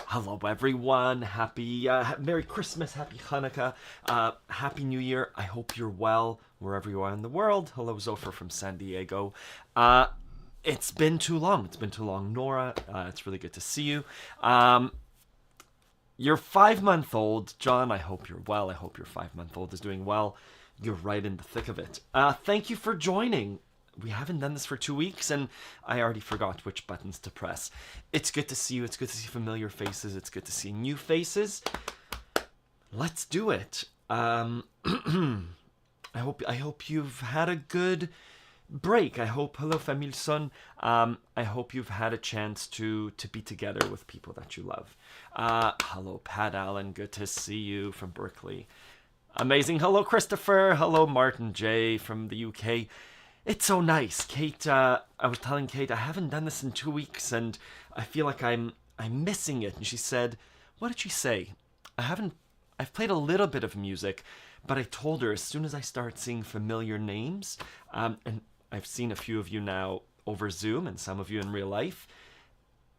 Hello, everyone. Happy Merry Christmas, Happy Hanukkah, Happy New Year. I hope you're well wherever you are in the world. Hello, Zofar from San Diego. It's been too long. It's been too long, Nora. It's really good to see you. You're 5-month-old, John. I hope you're well. I hope your 5-month-old is doing well. You're right in the thick of it. Thank you for joining. We haven't done this for 2 weeks, and I already forgot which buttons to press. It's good to see you. It's good to see familiar faces. It's good to see new faces. Let's do it. I hope you've had a good break. I hope, hello, Famille Son. I hope you've had a chance to be together with people that you love. Hello, Pat Allen. Good to see you from Berkeley. Amazing. Hello, Christopher. Hello, Martin J. from the UK. It's so nice. Kate, I was telling Kate, I haven't done this in 2 weeks, and I feel like I'm missing it. And she said, what did she say? I've played a little bit of music, but I told her as soon as I start seeing familiar names, and I've seen a few of you now over Zoom and some of you in real life,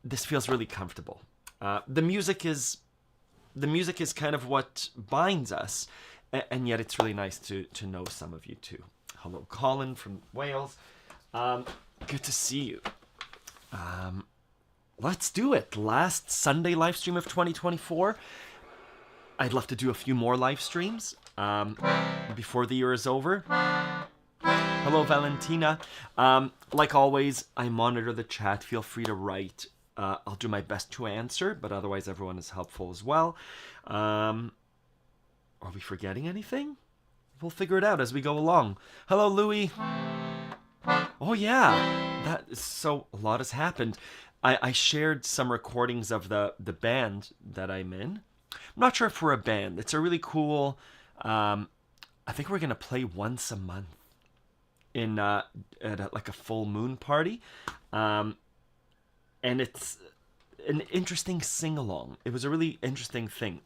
this feels really comfortable. The music is kind of what binds us, and yet it's really nice to know some of you too. Hello, Colin from Wales. Good to see you. Let's do it. Last Sunday live stream of 2024. I'd love to do a few more live streams before the year is over. Hello, Valentina. Like always, I monitor the chat. Feel free to write. I'll do my best to answer, but otherwise everyone is helpful as well. Are we forgetting anything? We'll figure it out as we go along. Hello, Louis. Oh, yeah. That is so... A lot has happened. I shared some recordings of the band that I'm in. I'm not sure if we're a band. It's a really cool... I think we're going to play once a month in at like a full moon party. And it's an interesting sing-along. It was a really interesting thing.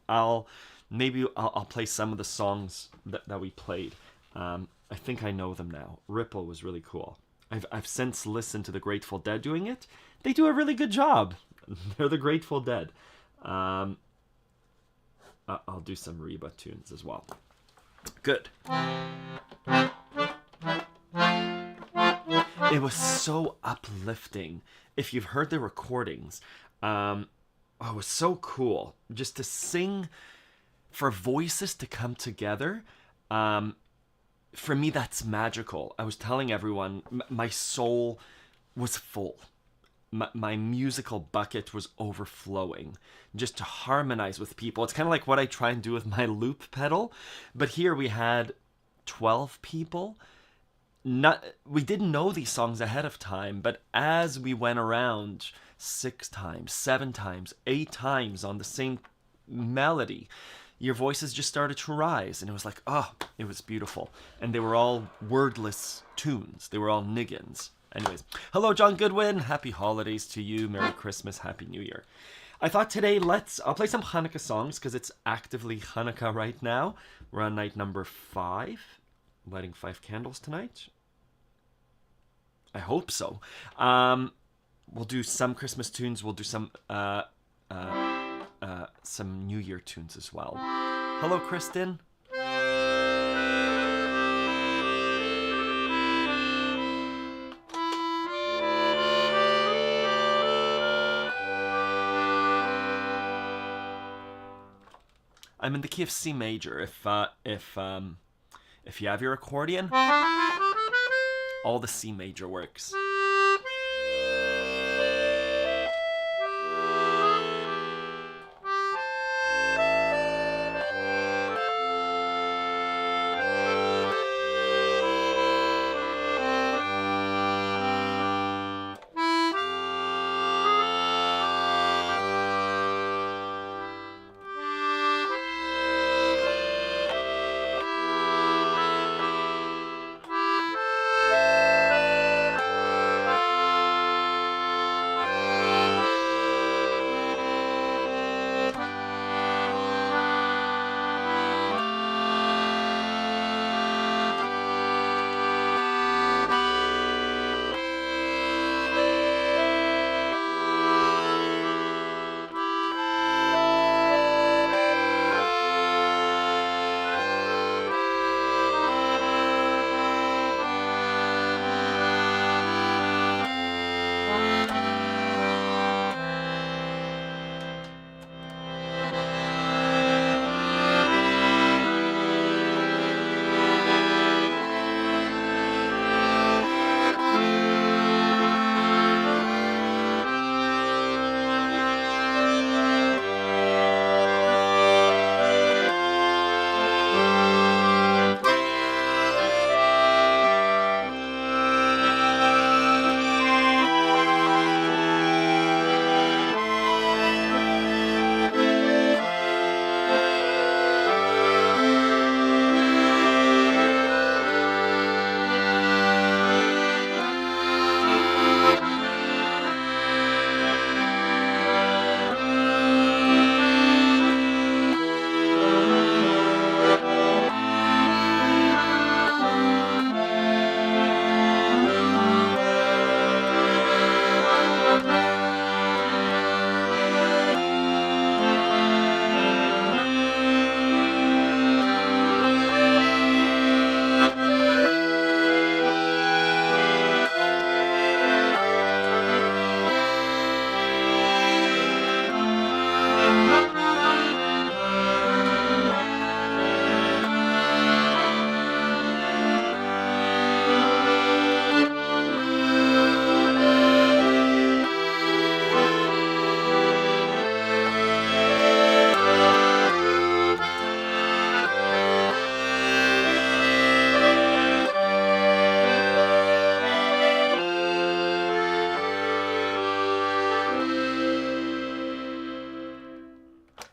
Maybe I'll play some of the songs that we played. I think I know them now. Ripple was really cool. I've since listened to the Grateful Dead doing it. They do a really good job. They're the Grateful Dead. I'll do some Reba tunes as well. Good. It was so uplifting. If you've heard the recordings, it was so cool just to sing. For voices to come together, for me, that's magical. I was telling everyone, my soul was full. My musical bucket was overflowing. Just to harmonize with people. It's kind of like what I try and do with my loop pedal. But here we had 12 people. We didn't know these songs ahead of time, but as we went around 6 times, 7 times, 8 times on the same melody, your voices just started to rise, and it was like, oh, it was beautiful. And they were all wordless tunes. They were all niggins. Anyways, hello, John Goodwin. Happy holidays to you. Merry Christmas. Happy New Year. I thought today, I'll play some Hanukkah songs, because it's actively Hanukkah right now. We're on night number 5. Lighting 5 candles tonight. I hope so. We'll do some Christmas tunes. We'll do some New Year tunes as well. Hello, Kristen. I'm in the key of C major. If you have your accordion, all the C major works.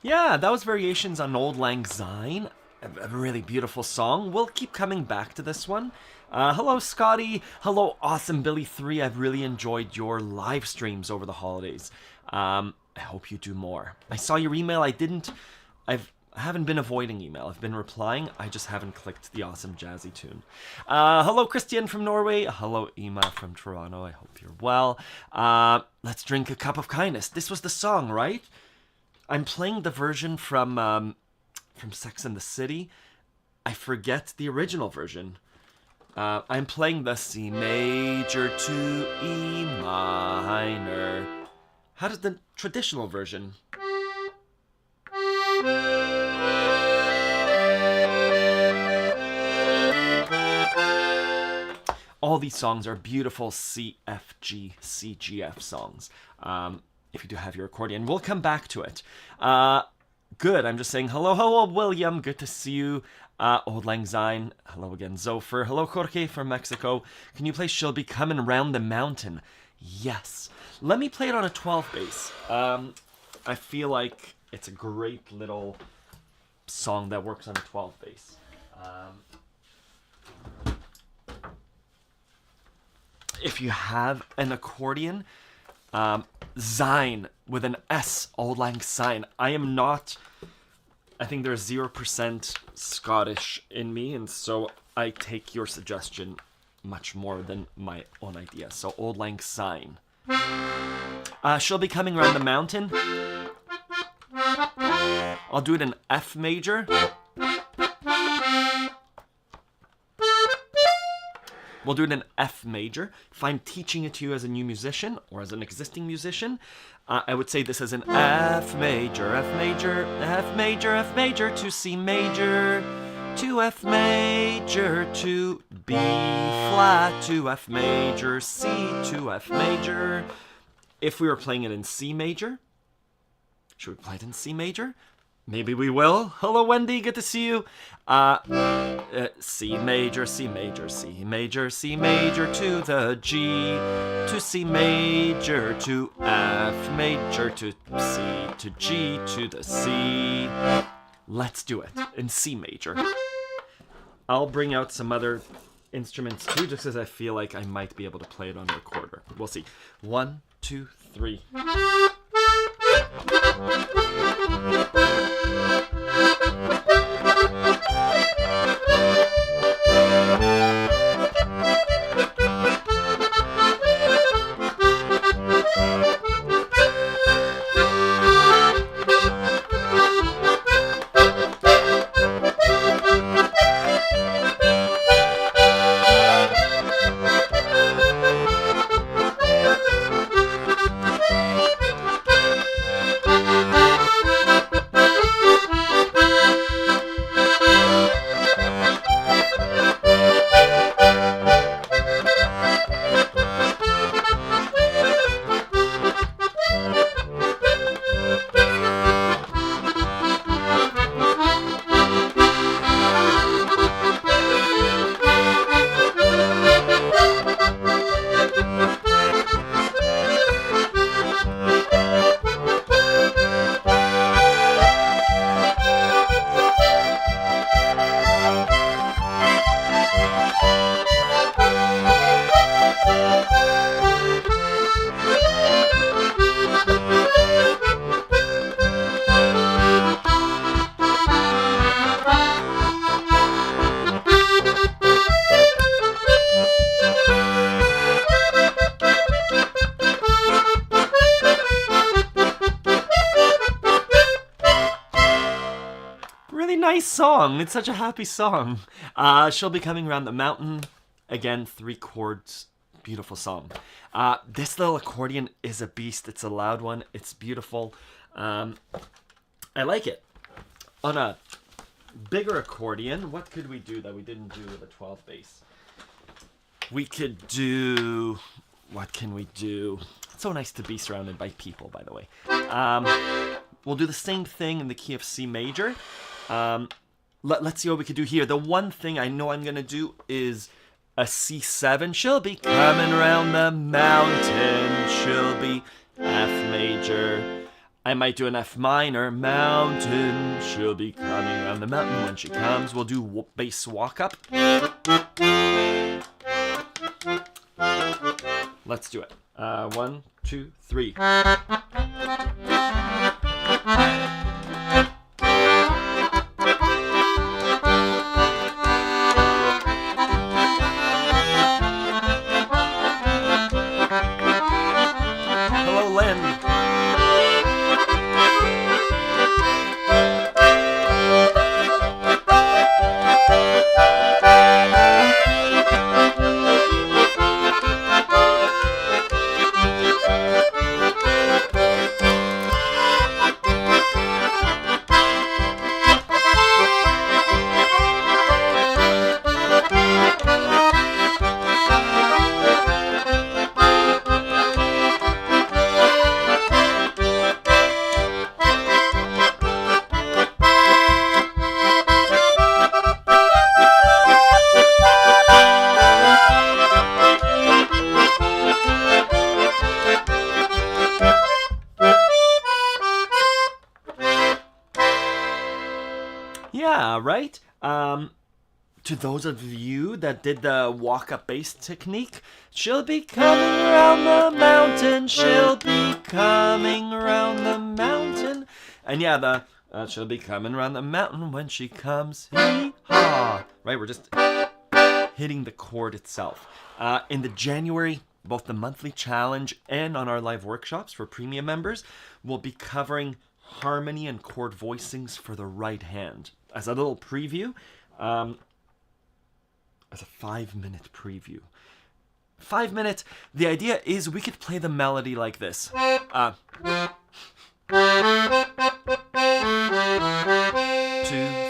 Yeah, that was Variations on Auld Lang Syne. A really beautiful song. We'll keep coming back to this one. Hello, Scotty. Hello, Awesome Billy 3. I've really enjoyed your live streams over the holidays. I hope you do more. I saw your email. I haven't been avoiding email. I've been replying. I just haven't clicked the awesome jazzy tune. Hello, Christian from Norway. Hello, Ema from Toronto. I hope you're well. Let's drink a cup of kindness. This was the song, right? I'm playing the version from Sex and the City. I forget the original version. I'm playing the C major to E minor. How does the traditional version? All these songs are beautiful C, F, G, C, G, F songs. If you do have your accordion, we'll come back to it. Good, I'm just saying hello, William. Good to see you. Auld Lang Syne. Hello again, Zofer. Hello, Jorge from Mexico. Can you play She'll Be Coming Round the Mountain? Yes. Let me play it on a 12 bass. I feel like it's a great little song that works on a 12 bass. If you have an accordion, Syne with an S, Auld Lang Syne. I think there's 0% Scottish in me, and so I take your suggestion much more than my own idea. So Auld Lang Syne. She'll Be Coming Round the Mountain. I'll do it in F major. We'll do it in F major. If I'm teaching it to you as a new musician or as an existing musician, I would say this is an F major, F major, F major, F major to C major, to F major to B flat to F major, C to F major. If we were playing it in C major, should we play it in C major? Maybe we will. Hello, Wendy. Good to see you. C major, C major, C major, C major to the G, to C major, to F major, to C, to G, to the C. Let's do it in C major. I'll bring out some other instruments too, just as I feel like I might be able to play it on recorder. We'll see. 1, 2, 3. Nice song. It's such a happy song. She'll be coming around the mountain. Again, 3 chords. Beautiful song. This little accordion is a beast. It's a loud one. It's beautiful. I like it. On a bigger accordion, what could we do that we didn't do with a 12 bass? We could do... What can we do? It's so nice to be surrounded by people, by the way. We'll do the same thing in the key of C major. Let's see what we could do here. The one thing I know I'm going to do is a C7. She'll be coming around the mountain. She'll be F major. I might do an F minor. Mountain. She'll be coming around the mountain when she comes. We'll do bass walk up. Let's do it. 1, 2, 3. Yeah, right? To those of you that did the walk-up bass technique, she'll be coming around the mountain, she'll be coming around the mountain. And yeah, she'll be coming around the mountain when she comes. Hee-haw. Right, we're just hitting the chord itself. In the January, both the monthly challenge and on our live workshops for premium members, we'll be covering harmony and chord voicings for the right hand. As a little preview, as a 5-minute preview. 5 minutes, the idea is we could play the melody like this. 2,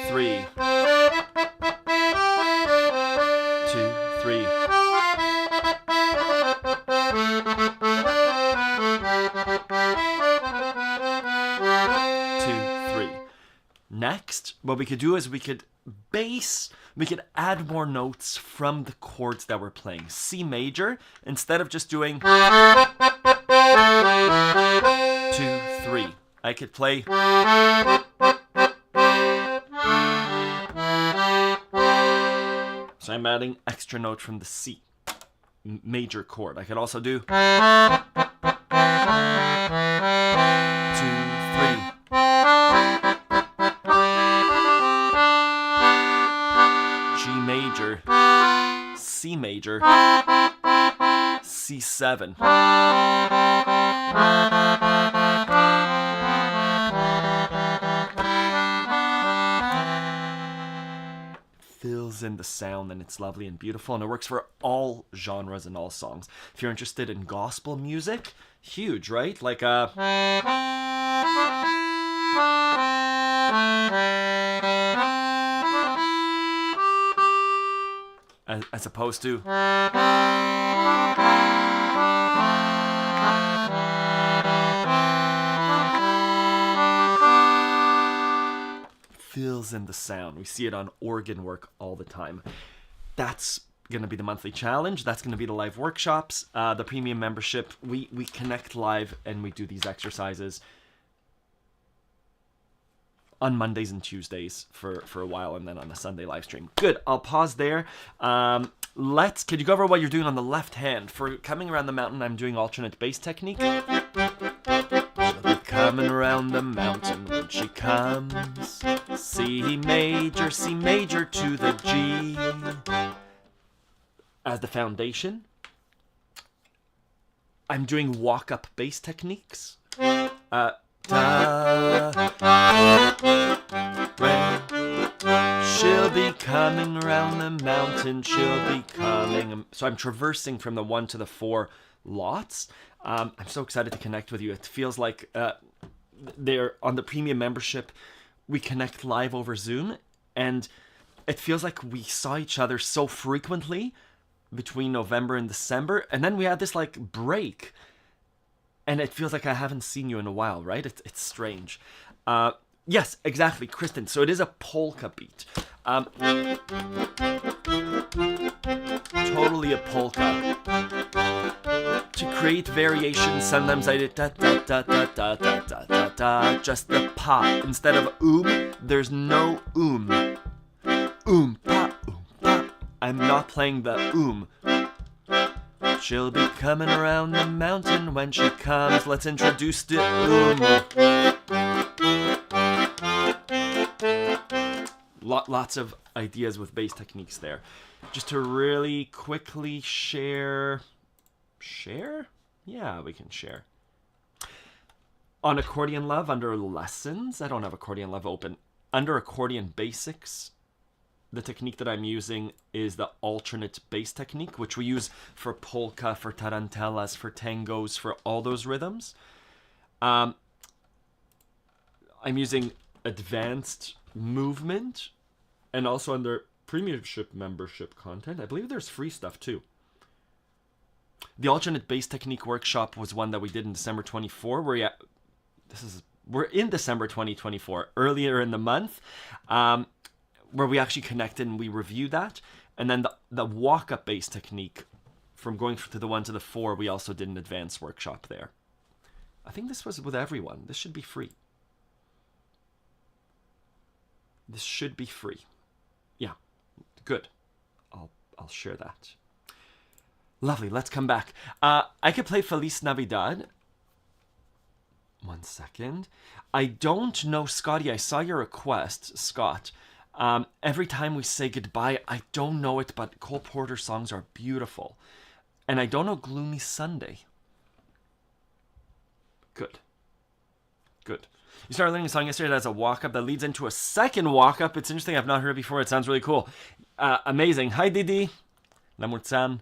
3. next, what we could do is we could add more notes from the chords that we're playing. C major, instead of just doing 2, 3, I could play so I'm adding extra note from the C major chord. I could also do 2, 3, G major, C major, C7. Fills in the sound, and it's lovely and beautiful, and it works for all genres and all songs. If you're interested in gospel music, huge, right? Like as opposed to fills in the sound. We see it on organ work all the time. That's going to be the monthly challenge. That's going to be the live workshops. The premium membership, we connect live and we do these exercises on Mondays and Tuesdays for a while, and then on a Sunday live stream. Good. I'll pause there. Could you go over what you're doing on the left hand? For Coming Around the Mountain, I'm doing alternate bass technique. She'll be coming around the mountain when she comes. C major to the G as the foundation. I'm doing walk-up bass techniques. She'll be coming around the mountain, she'll be coming. So I'm traversing from the 1 to the 4 lots. I'm so excited to connect with you. It feels like they're on the premium membership. We connect live over Zoom, and it feels like we saw each other so frequently between November and December, and then we had this like break, and it feels like I haven't seen you in a while, right? It's strange. Yes, exactly, Kristen. So it is a polka beat. Totally a polka. To create variations, sometimes I did da da da da da da da da da. Just the pa. Instead of there's no pa, pa. I'm not playing the She'll be coming around the mountain when she comes. Let's introduce the Lots of ideas with bass techniques there. Just to really quickly share? Yeah, we can share. On Accordion Love, under Lessons, I don't have Accordion Love open. Under Accordion Basics, the technique that I'm using is the alternate bass technique, which we use for polka, for tarantellas, for tangos, for all those rhythms. I'm using advanced movement, and also under premiumship membership content, I believe there's free stuff too. The alternate bass technique workshop was one that we did in December 24, we're in December 2024, earlier in the month, where we actually connected and we reviewed that. And then the walk-up bass technique, from going to the 1 to the 4, we also did an advanced workshop there. I think this was with everyone. This should be free. This should be free. Yeah, good. I'll share that. Lovely, let's come back. I could play Feliz Navidad. 1 second. I don't know, Scotty, I saw your request, Scott. Every time we say goodbye, I don't know it, but Cole Porter songs are beautiful. And I don't know Gloomy Sunday. Good. You started learning a song yesterday that has a walk-up that leads into a second walk-up. It's interesting, I've not heard it before. It sounds really cool. Amazing. Hi, Didi. Lamurtsan.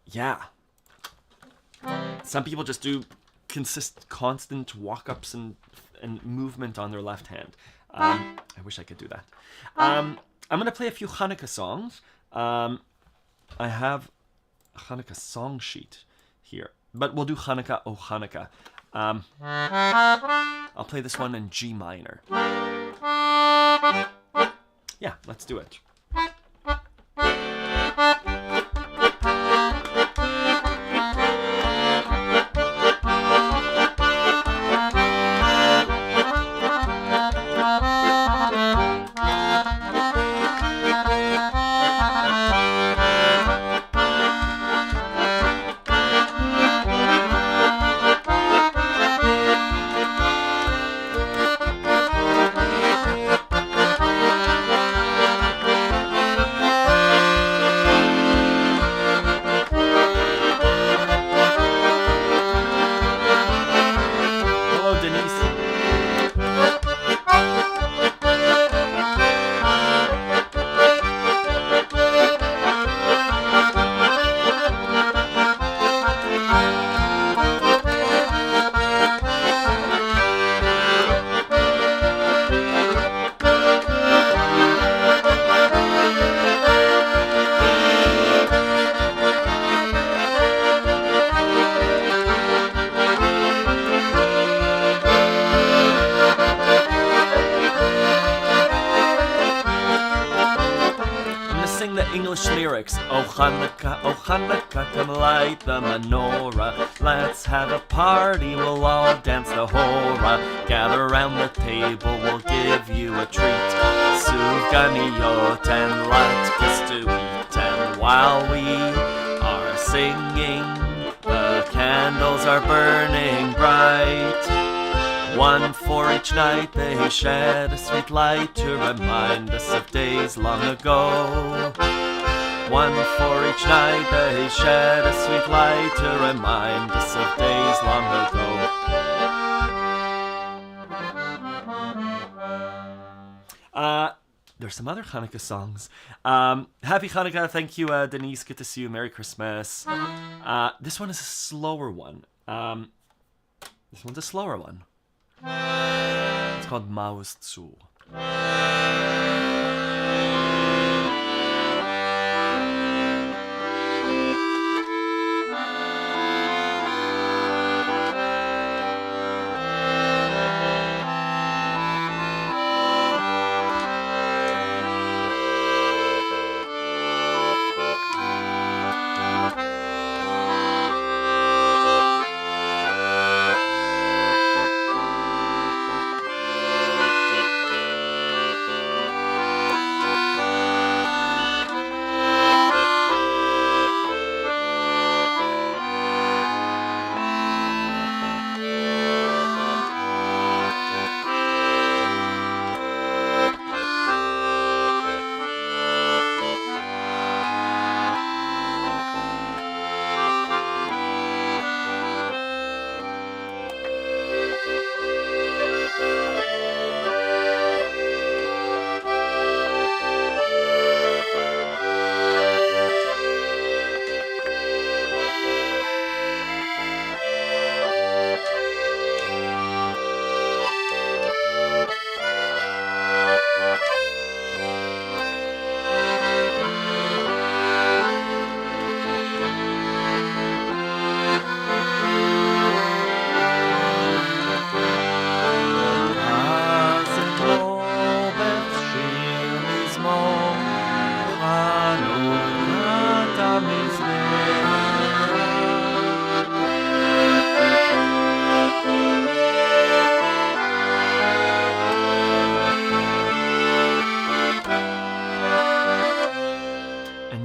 Yeah. Some people just do constant walk-ups and movement on their left hand. I wish I could do that. I'm going to play a few Hanukkah songs. I have a Hanukkah song sheet here. But we'll do Hanukkah, oh Hanukkah. I'll play this one in G minor. Yeah, let's do it. English lyrics. Oh Hanukkah, come light the menorah. Let's have a party, we'll all dance the hora. Gather round the table, we'll give you a treat. Suganiyot and latkes to eat. And while we are singing, the candles are burning bright. One for each night they shed a sweet light to remind us of days long ago. One for each night they shed a sweet light to remind us of days long ago. There's some other Hanukkah songs. Happy Hanukkah, thank you Denise, good to see you, Merry Christmas. This one is a slower one. This one's a slower one. It's called Maus zu.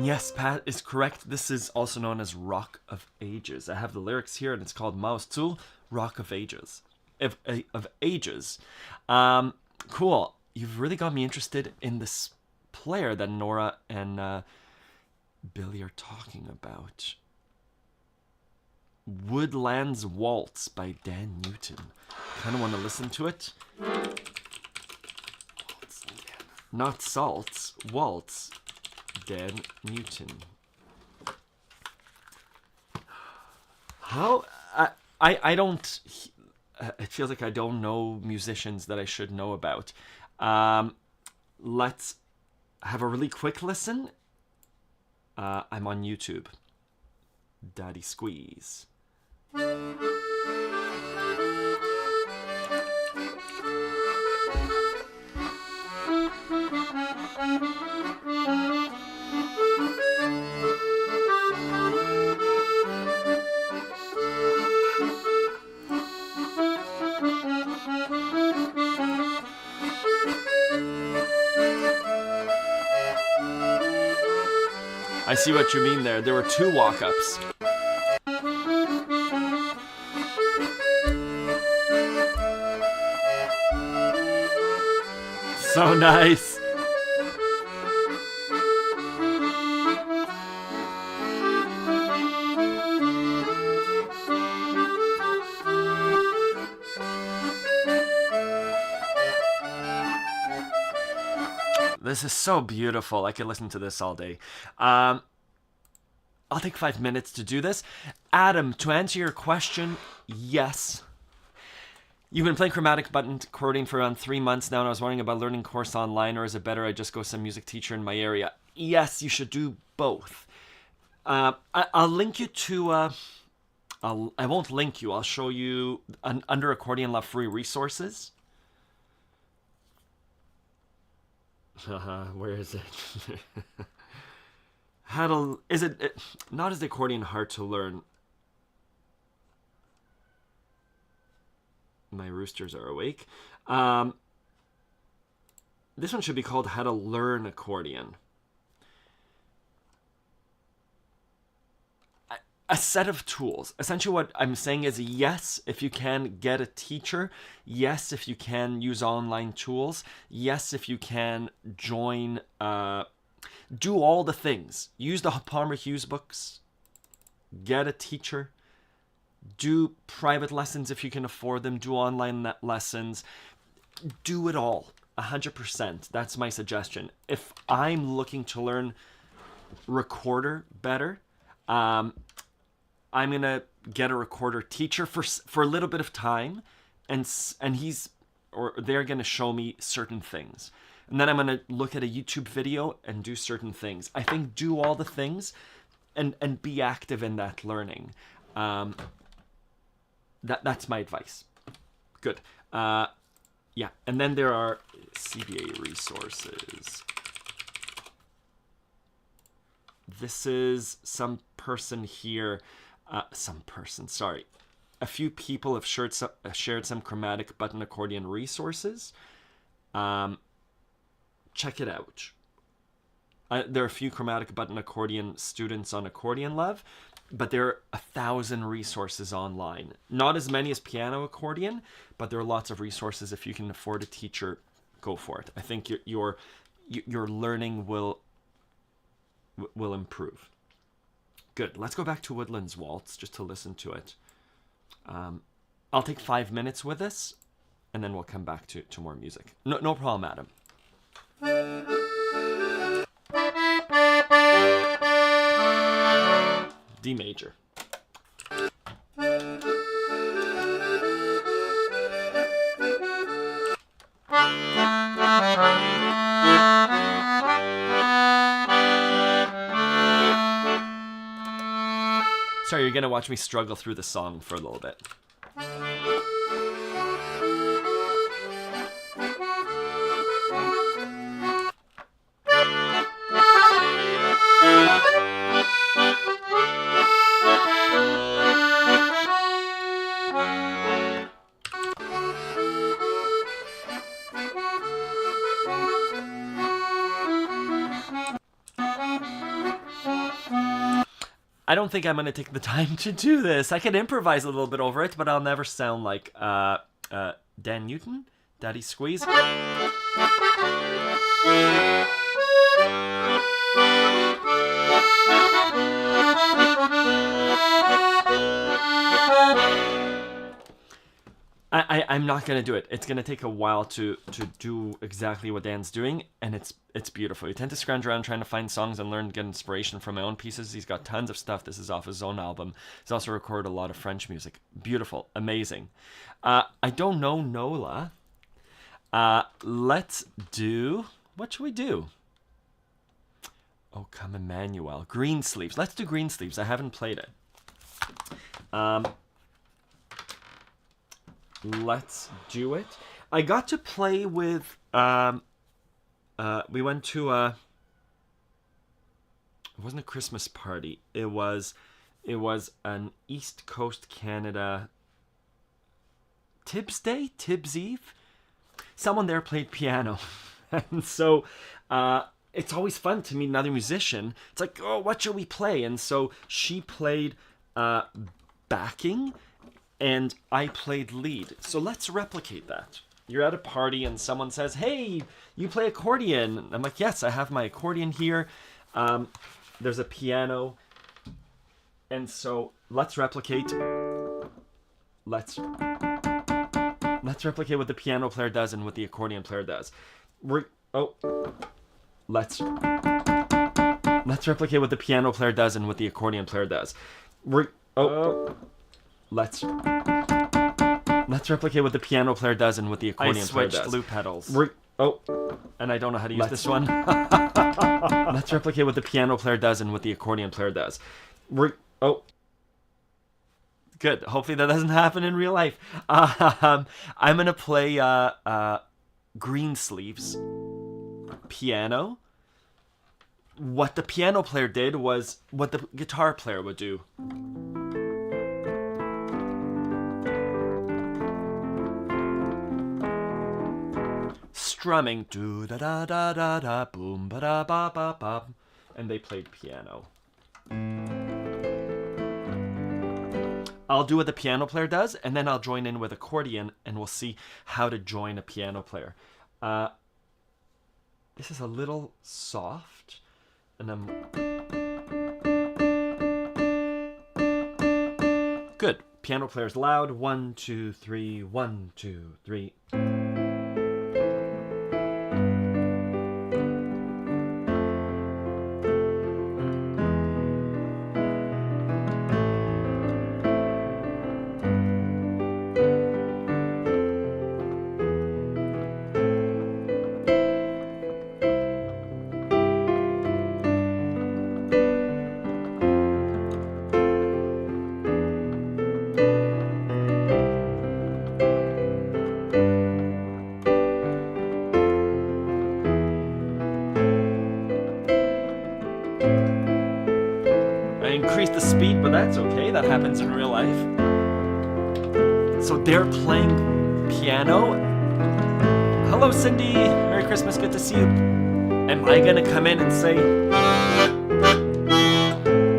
Yes, Pat is correct. This is also known as Rock of Ages. I have the lyrics here, and it's called Maus zu, Rock of Ages. Of Ages. Cool. You've really got me interested in this player that Nora and Billy are talking about. Woodland's Waltz by Dan Newton. Kind of want to listen to it. Not Salts, Waltz. Dan Newton. How I don't. It feels like I don't know musicians that I should know about. Let's have a really quick listen. I'm on YouTube. Daddy Squeeze. I see what you mean there. There were 2 walk-ups. So nice. This is so beautiful. I could listen to this all day. I'll take 5 minutes to do this. Adam, to answer your question, yes. You've been playing chromatic button accordion for around 3 months now, and I was wondering about learning course online, or is it better I just go some music teacher in my area? Yes, you should do both. I'll link you to... I won't link you. I'll show you under Accordion Love free resources. Where is it? Not is the accordion hard to learn? My roosters are awake. This one should be called How to Learn Accordion. A set of tools. Essentially what I'm saying is yes, if you can get a teacher. Yes, if you can use online tools. Yes, if you can join, do all the things. Use the Palmer Hughes books. Get a teacher. Do private lessons if you can afford them. Do online lessons. Do it all. 100%. That's my suggestion. If I'm looking to learn recorder better, I'm gonna get a recorder teacher for a little bit of time, and they're gonna show me certain things, and then I'm gonna look at a YouTube video and do certain things. I think do all the things, and be active in that learning. That's my advice. Good. Yeah, and then there are CBA resources. This is some person here. A few people have shared some chromatic button accordion resources. Check it out. There are a few chromatic button accordion students on Accordion Love, but there are 1,000 resources online. Not as many as piano accordion, but there are lots of resources. If you can afford a teacher, go for it. I think your learning will improve. Good. Let's go back to Woodland's Waltz just to listen to it. I'll take 5 minutes with this, and then we'll come back to more music. No problem, Adam. D major. Sorry, you're gonna watch me struggle through the song for a little bit. I don't think I'm going to take the time to do this. I can improvise a little bit over it, but I'll never sound like Dan Newton, Daddy Squeeze. I'm not going to do it. It's going to take a while to do exactly what Dan's doing, and it's beautiful. You tend to scrounge around trying to find songs and learn to get inspiration from my own pieces. He's got tons of stuff. This is off his own album. He's also recorded a lot of French music. Beautiful. Amazing. I don't know Nola. Let's do... What should we do? Oh, come Emmanuel. Greensleeves. Let's do Greensleeves. I haven't played it. Let's do it. I got to play with we went to it wasn't a Christmas party. It was an East Coast Canada Tibbs Eve. Someone there played piano. And so it's always fun to meet another musician. It's like, oh, what shall we play? And so she played backing, and I played lead. So let's replicate that. You're at a party and someone says, hey, you play accordion. I'm like, yes, I have my accordion here. There's a piano. And so let's replicate. Let's replicate what the piano player does and what the accordion player does. Let's replicate what the piano player does and what the accordion player does. Let's replicate what the piano player does and what the accordion player does. I switched loop pedals. And I don't know how to use this one. Let's replicate what the piano player does and what the accordion player does. Good. Hopefully that doesn't happen in real life. I'm gonna play Greensleeves piano. What the piano player did was what the guitar player would do. Strumming, do da da da da da, boom ba da ba ba ba, and they played piano. I'll do what the piano player does, and then I'll join in with accordion, and we'll see how to join a piano player. This is a little soft, and I'm... Good. Piano player's loud. 1, 2, 3, 1, 2, 3. Increase the speed, but that's okay. That happens in real life. So they're playing piano. Hello, Cindy. Merry Christmas. Good to see you. Am I gonna come in and say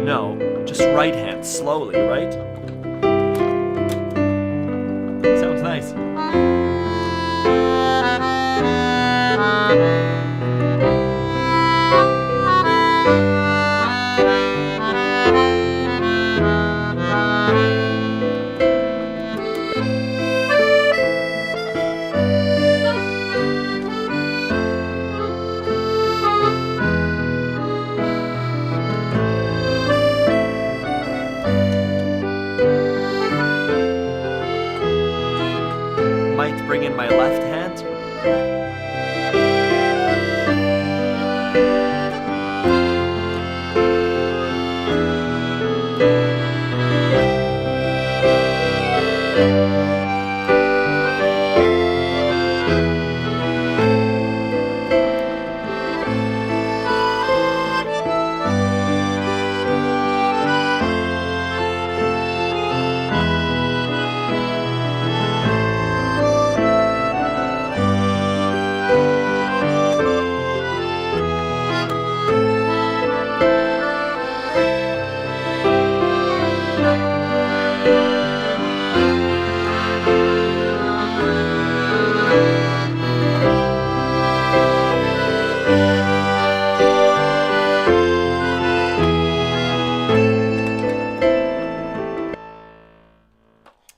no? Just right hand, slowly, right? Sounds nice. Bring in my left hand.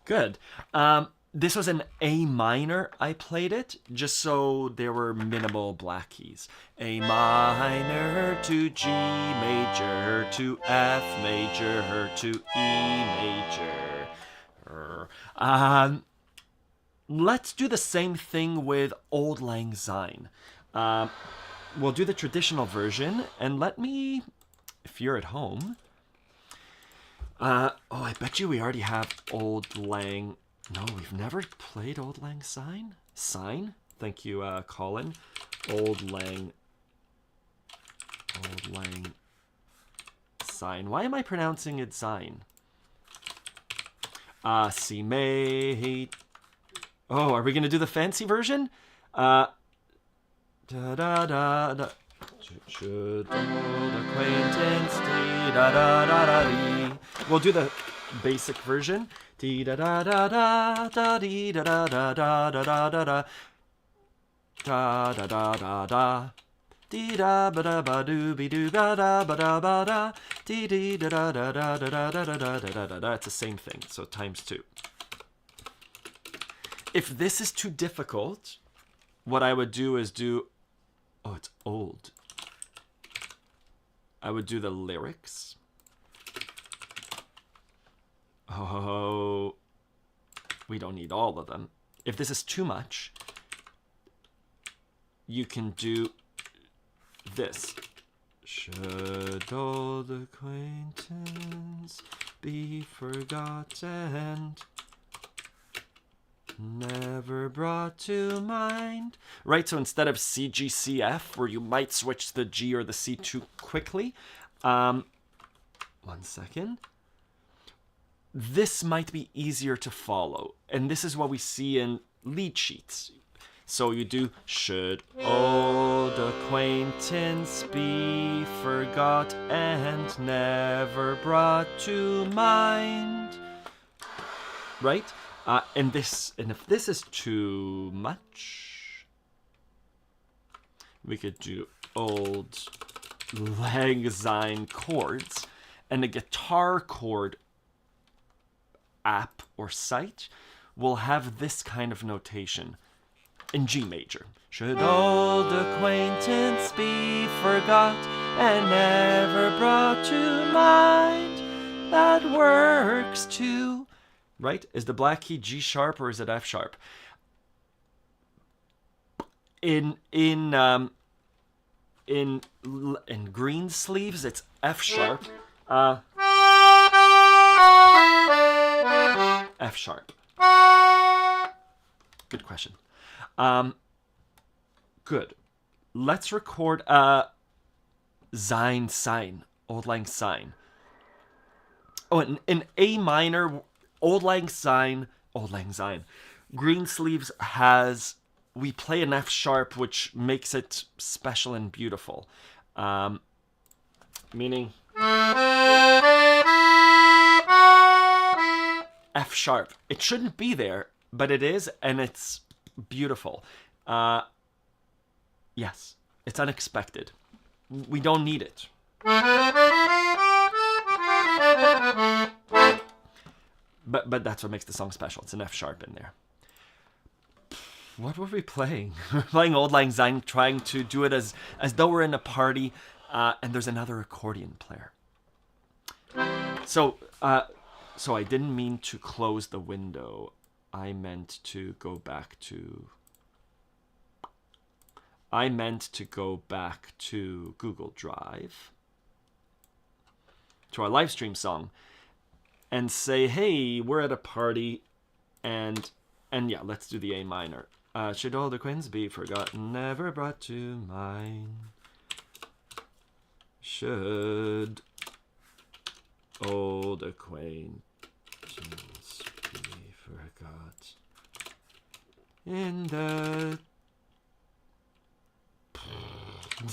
Good. This was an A minor. I played it just so there were minimal black keys. A minor to G major to F major to E major. Let's do the same thing with Auld Lang Syne. We'll do the traditional version, and let me, if you're at home... I bet you we already have Auld Lang... No, we've never played Auld Lang Syne? Syne? Thank you, Colin. Auld Lang Syne. Why am I pronouncing it Syne? C mate. Oh, are we going to do the fancy version? Da da da da. Should old acquaintance dee da da da da dee. We'll do the basic version. Dee da da da da da dee da da da da da da da da da da da da da. Dee da ba da ba doo be doo ba da ba da dee dee da da da da da da da da da da da. It's the same thing, so times 2. If this is too difficult, what I would do is do, oh, it's old. I would do the lyrics. Oh, we don't need all of them. If this is too much, you can do this. Should old acquaintance be forgotten, never brought to mind. Right, so instead of C, G, C, F, where you might switch the G or the C too quickly, 1 second. This might be easier to follow, and this is what we see in lead sheets. So you do, should old acquaintance be forgot and never brought to mind. Right? And if this is too much, we could do Auld Lang Syne chords, and the guitar chord app or site will have this kind of notation in G major. Should old acquaintance be forgot and never brought to mind, that works too. Right? Is the black key G sharp or is it F sharp? In green sleeves, it's F sharp. F sharp. Good question. Good. Let's record Syne, Auld Lang Syne. Oh, in A minor, Auld Lang Syne. Green sleeves has, we play an F sharp, which makes it special and beautiful. Meaning F sharp. It shouldn't be there, but it is, and it's beautiful. Yes, it's unexpected. We don't need it. But that's what makes the song special. It's an F sharp in there. What were we playing? We're playing Auld Lang Syne, trying to do it as though we're in a party, and there's another accordion player. So I didn't mean to close the window. I meant to go back to Google Drive, to our Livestream song, and say, hey, we're at a party, and yeah, let's do the A minor. Should old acquaintance be forgotten, never brought to mind? Should old acquaintance be forgot in the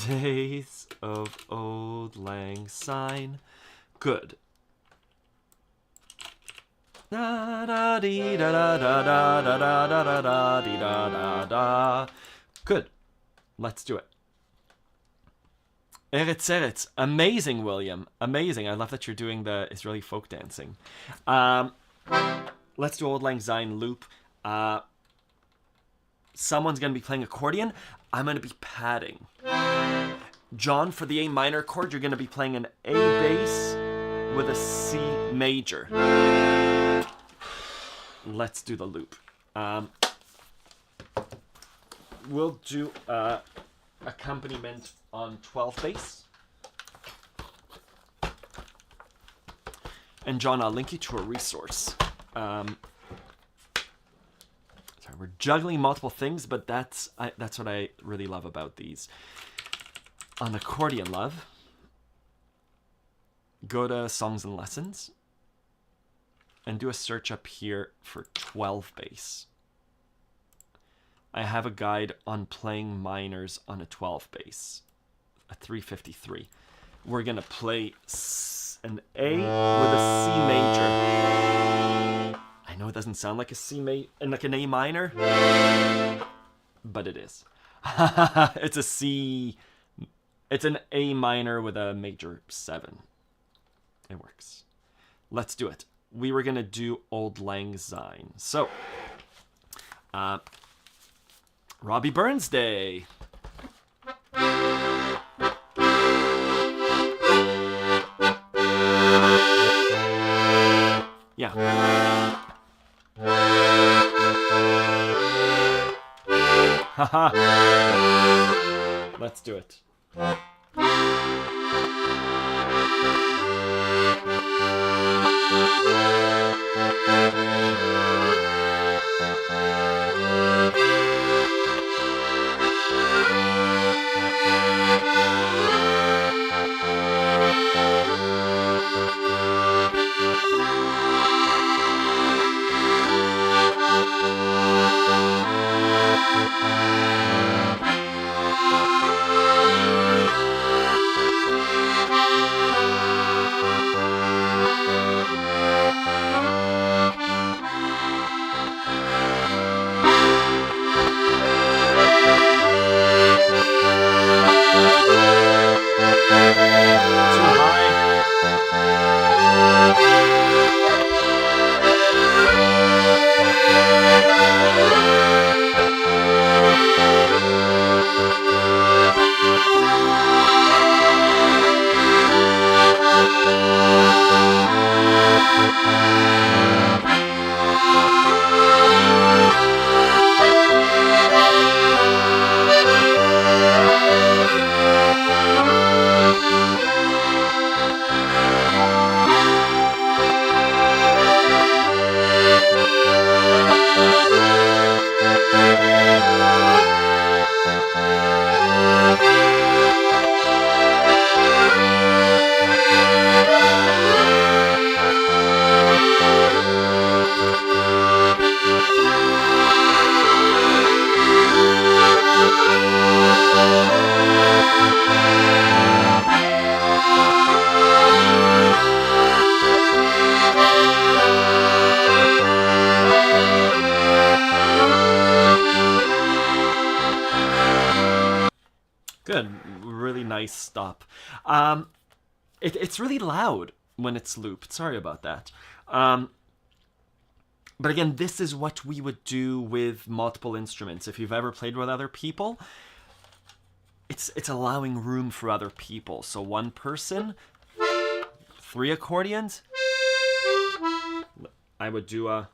days of Auld Lang Syne? Good. Da da dee da da da da da da da da dee da da da. Good. Let's do it. Eretz Eretz. Amazing, William. Amazing. I love that you're doing the Israeli folk dancing. Let's do Auld Lang Syne loop. Someone's going to be playing accordion. I'm going to be padding. John, for the A minor chord, you're going to be playing an A bass with a C major. Let's do the loop. We'll do accompaniment on 12 bass. And John, I'll link you to a resource. Sorry, we're juggling multiple things, but that's what I really love about these. On Accordion Love, go to Songs and Lessons, and do a search up here for 12 bass. I have a guide on playing minors on a 12 bass. a 353. We're gonna play an A with a C major. I know it doesn't sound like a C major, like an A minor, but it is. It's a C. It's an A minor with a major 7. It works. Let's do it. We were gonna do Auld Lang Syne. So, Robbie Burns Day. Yeah. Haha. Let's do it. Good, really nice stop. It's really loud when it's looped. Sorry about that. But again, this is what we would do with multiple instruments. If you've ever played with other people, it's allowing room for other people. So one person, 3 accordions. I would do a...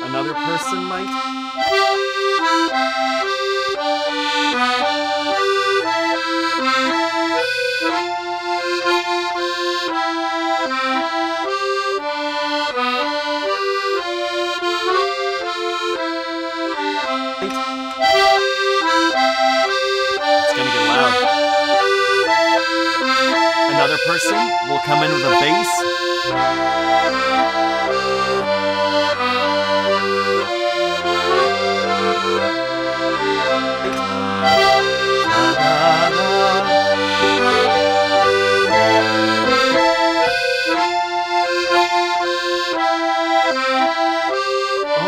Another person might. It's gonna get loud. Another person will come in with a bass.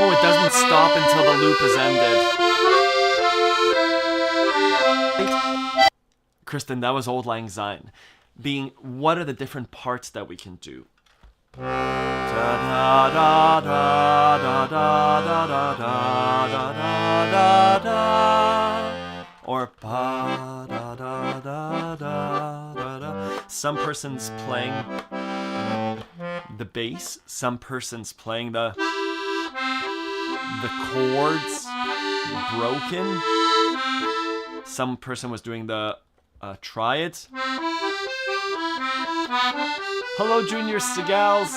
Oh, it doesn't stop until the loop is ended. Kristen, that was Auld Lang Syne. Being, what are the different parts that we can do? Or ba da da da da da. Some person's playing the bass. Some person's playing the chords broken. Some person was doing the try it. Hello, Junior Stigals.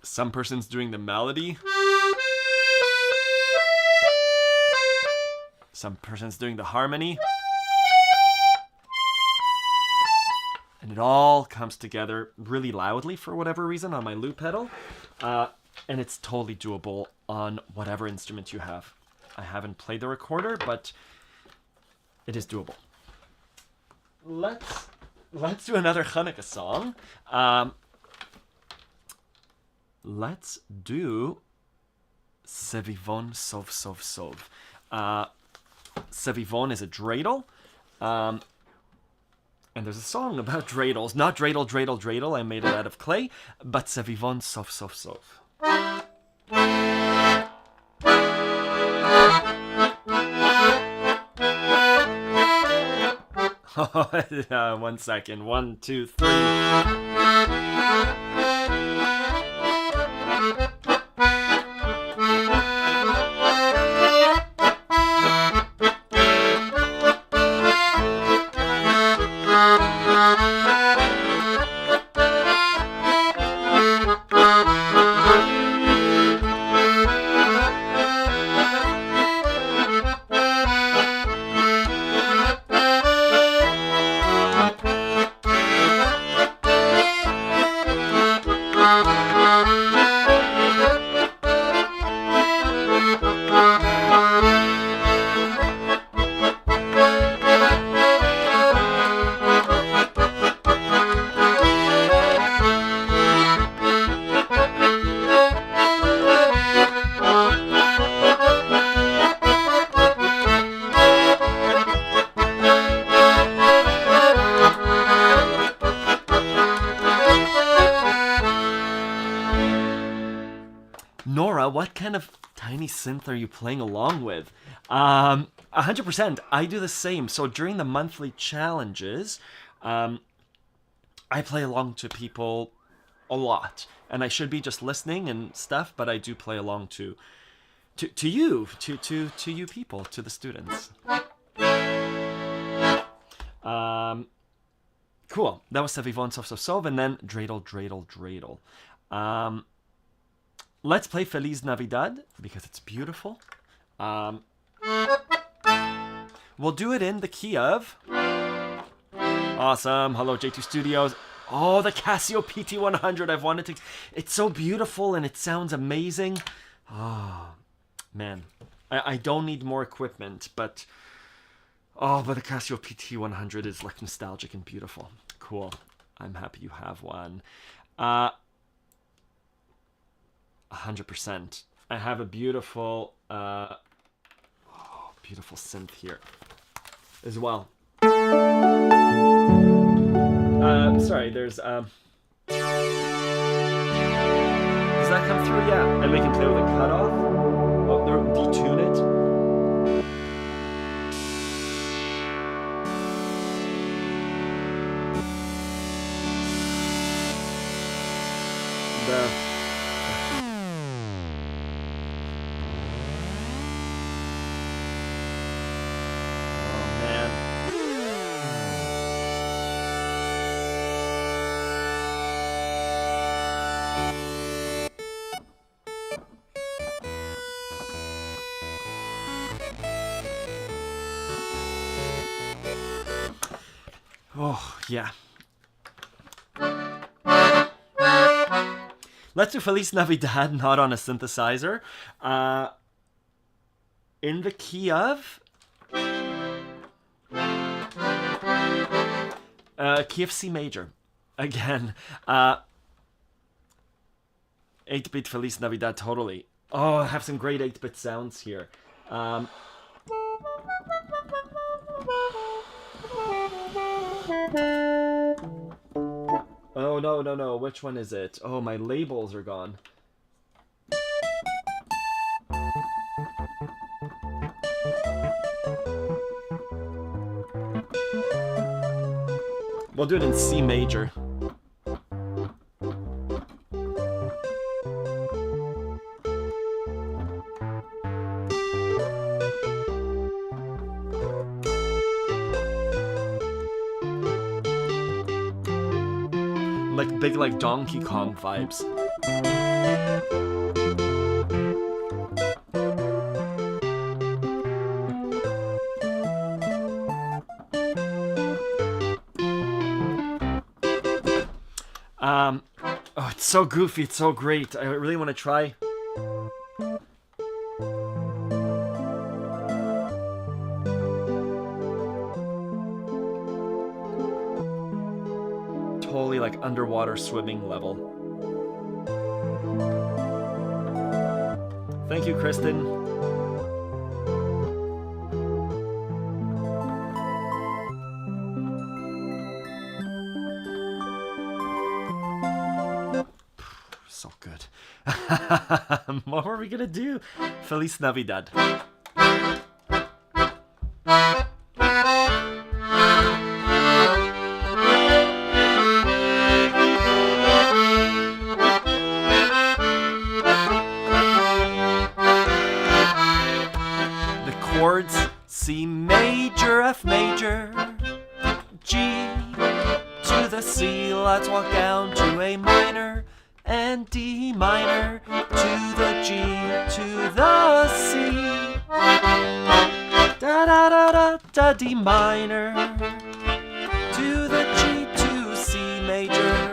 Some person's doing the melody. Some person's doing the harmony. And it all comes together really loudly for whatever reason on my loop pedal. And it's totally doable on whatever instrument you have. I haven't played the recorder, but it is doable. Let's do another Hanukkah song. Let's do Sevivon Sov Sov Sov. Sevivon is a dreidel. And there's a song about dreidels. Not dreidel, dreidel, dreidel. I made it out of clay. But Sevivon Sov Sov Sov. 1 second. 1, 2, 3. What kind of tiny synth are you playing along with? 100%. I do the same. So during the monthly challenges, I play along to people a lot. And I should be just listening and stuff, but I do play along to you people, to the students. Cool. That was Sevivon Sov Sov Sov, and then dreidel, dreidel, dreidel. Let's play Feliz Navidad, because it's beautiful. We'll do it in the key of... Awesome. Hello, J2 Studios. Oh, the Casio PT100. I've wanted to... It's so beautiful, and it sounds amazing. Oh, man. I don't need more equipment, but... Oh, but the Casio PT100 is, like, nostalgic and beautiful. Cool. I'm happy you have one. 100%. I have a beautiful, beautiful synth here as well. Sorry, there's, does that come through? Yeah. And we can play with a cutoff. Oh, detune it. Oh, yeah. Let's do Feliz Navidad, not on a synthesizer. In the key of... key of C major. Again. 8-bit Feliz Navidad, totally. Oh, I have some great 8-bit sounds here. Oh, no. Which one is it? Oh, my labels are gone. We'll do it in C major. like big like Donkey Kong vibes. Oh, it's so goofy, it's so great. I really want to try. Totally like underwater swimming level. Thank you, Kristen. So good. What were we gonna do? Feliz Navidad. The chords: C major, F major, G to the C. Let's walk down to A minor and D minor to the G to the C. Da da da da da D minor to the G to C major.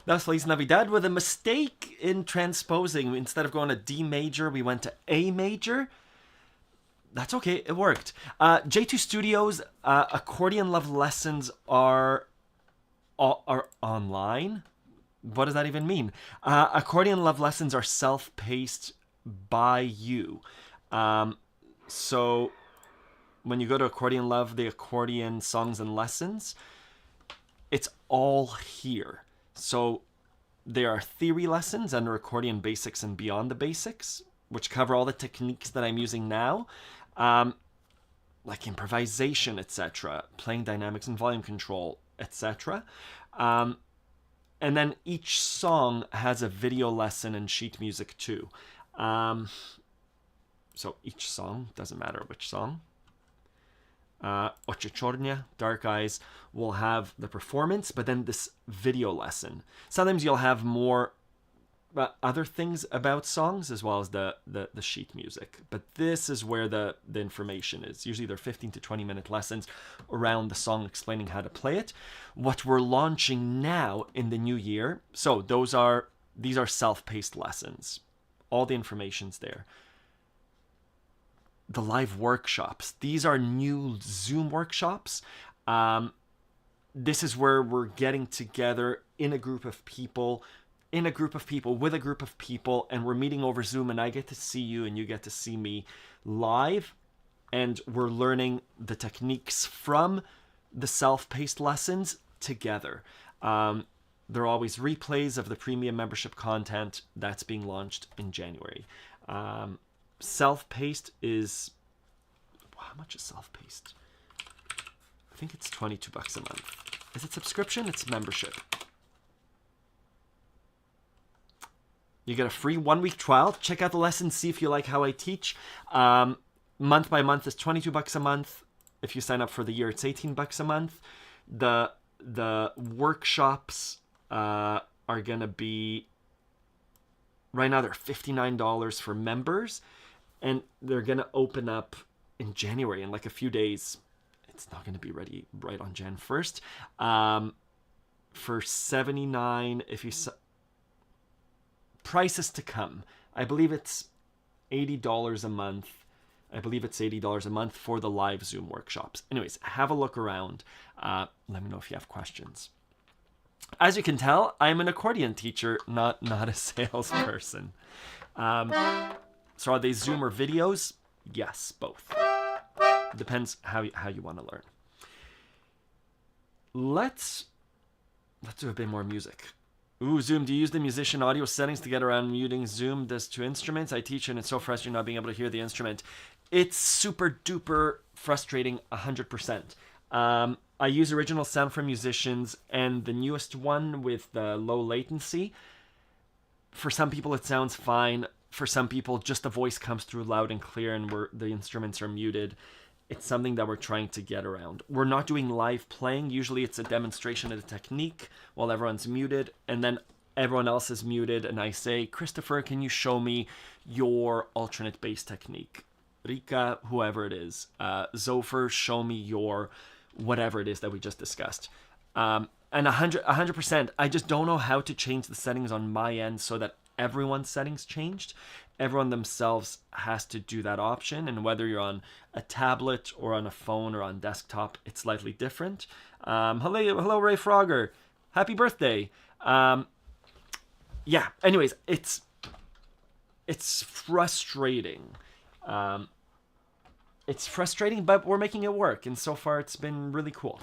That's Feliz Navidad with a mistake in transposing. Instead of going to D major, we went to A major. That's okay, it worked. J2 Studios, Accordion Love lessons are online. What does that even mean? Accordion Love lessons are self-paced by you. So when you go to Accordion Love, the accordion songs and lessons, it's all here. So there are theory lessons under accordion basics and beyond the basics, which cover all the techniques that I'm using now, like improvisation, etc., playing dynamics and volume control, etc. And then each song has a video lesson and sheet music too. So each song, doesn't matter which song. Oczy czarne, Dark Eyes, will have the performance, but then this video lesson. Sometimes you'll have more other things about songs as well as the sheet music. But this is where the information is. Usually they're 15 to 20 minute lessons around the song explaining how to play it. What we're launching now in the new year, so these are self-paced lessons. All the information's there. The live workshops. These are new Zoom workshops. This is where we're getting together in a group of people, with a group of people, and we're meeting over Zoom, and I get to see you and you get to see me live, and we're learning the techniques from the self-paced lessons together. There are always replays of the premium membership content that's being launched in January. Self-paced is, how much is self-paced? I think it's $22 a month. Is it subscription? It's membership. You get a free 1-week trial. Check out the lessons, see if you like how I teach. Month by month is $22 a month. If you sign up for the year, it's $18 a month. The workshops are gonna be, right now they're $59 for members, and they're gonna open up in January in like a few days. It's not gonna be ready right on Jan 1st. For $79, if you prices to come. I believe it's $80 a month. I believe it's $80 a month for the live Zoom workshops. Anyways, have a look around. Let me know if you have questions. As you can tell, I'm an accordion teacher, not a salesperson. So are they Zoom or videos? Yes, both. Depends how you want to learn. Let's do a bit more music. Ooh, Zoom, do you use the musician audio settings to get around muting Zoom does to instruments? I teach and it's so frustrating not being able to hear the instrument. It's super duper frustrating, 100%. I use original sound from musicians and the newest one with the low latency. For some people it sounds fine. For some people just the voice comes through loud and clear and the instruments are muted. It's something that we're trying to get around. We're not doing live playing. Usually it's a demonstration of the technique while everyone's muted, and then everyone else is muted, and I say, Christopher, can you show me your alternate bass technique? Rika, whoever it is. Zofer, show me your whatever it is that we just discussed. And 100%, I just don't know how to change the settings on my end so that everyone's settings changed. Everyone themselves has to do that option, and whether you're on a tablet or on a phone or on desktop, it's slightly different. Hello, Ray Frogger. Happy birthday. Yeah, anyways, it's frustrating. It's frustrating, but we're making it work, and so far it's been really cool.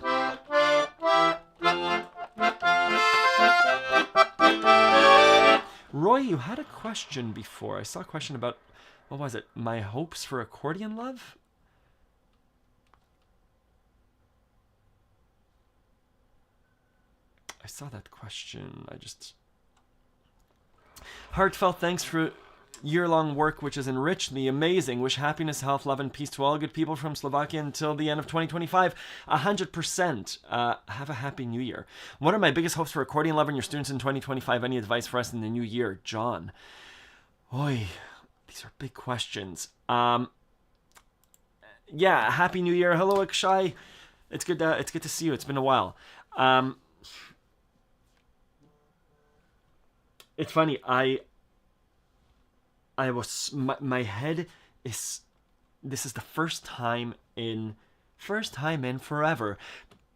Roy, you had a question before. I saw a question about, what was it? My hopes for Accordion Love? I saw that question. Heartfelt thanks for year-long work which has enriched me. Amazing. Wish happiness, health, love, and peace to all good people from Slovakia until the end of 2025. 100%. Have a happy new year. What are my biggest hopes for Accordion Love and your students in 2025? Any advice for us in the new year? John. Oy, these are big questions. Yeah, happy new year. Hello, Akshay. It's good to see you. It's been a while. It's funny. My head is, this is the first time in forever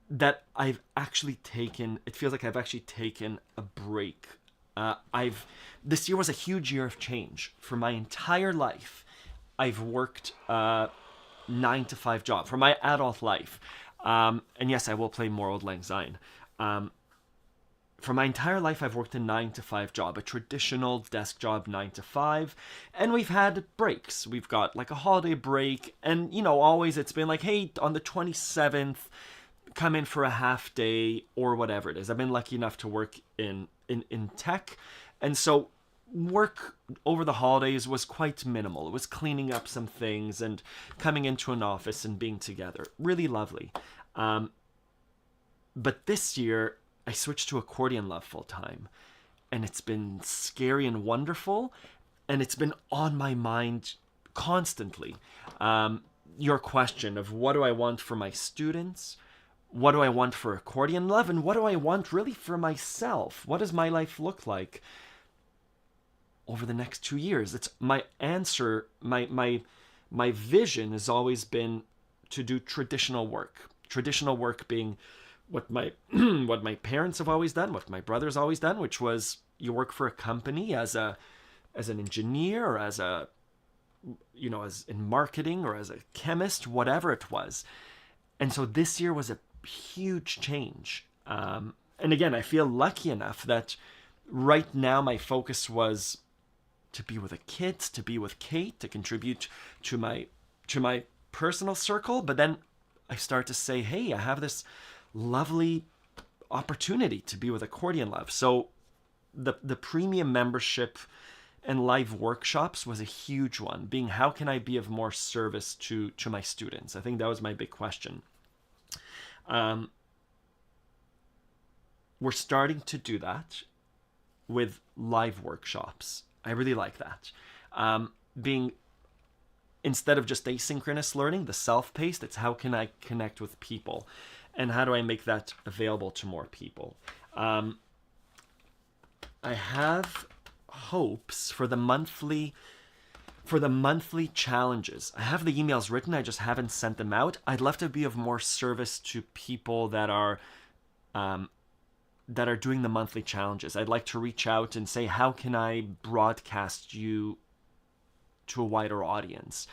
that I've actually taken, it feels like I've actually taken a break. This year was a huge year of change. For my entire life, I've worked 9 to 5 job for my adult life. And yes, I will play more Auld Lang Syne. For my entire life, I've worked a 9 to 5 job, a traditional desk job 9 to 5. And we've had breaks. We've got like a holiday break. And, always it's been like, hey, on the 27th, come in for a half day or whatever it is. I've been lucky enough to work in tech. And so work over the holidays was quite minimal. It was cleaning up some things and coming into an office and being together. Really lovely. But this year, I switched to Accordion Love full time. And it's been scary and wonderful. And it's been on my mind constantly. Your question of what do I want for my students? What do I want for Accordion Love? And what do I want really for myself? What does my life look like over the next 2 years? It's my answer. My vision has always been to do traditional work. Traditional work being what my what my parents have always done, what my brother's always done, which was you work for a company as an engineer or as as in marketing or as a chemist, whatever it was. And so this year was a huge change. And again, I feel lucky enough that right now my focus was to be with the kids, to be with Kate, to contribute to my personal circle. But then I start to say, hey, I have this lovely opportunity to be with Accordion Love. So the premium membership and live workshops was a huge one, being how can I be of more service to my students? I think that was my big question. We're starting to do that with live workshops. I really like that. Being instead of just asynchronous learning, the self-paced, it's how can I connect with people and how do I make that available to more people? I have hopes for the monthly challenges. I have the emails written, I just haven't sent them out. I'd love to be of more service to people that are doing the monthly challenges. I'd like to reach out and say, how can I broadcast you to a wider audience?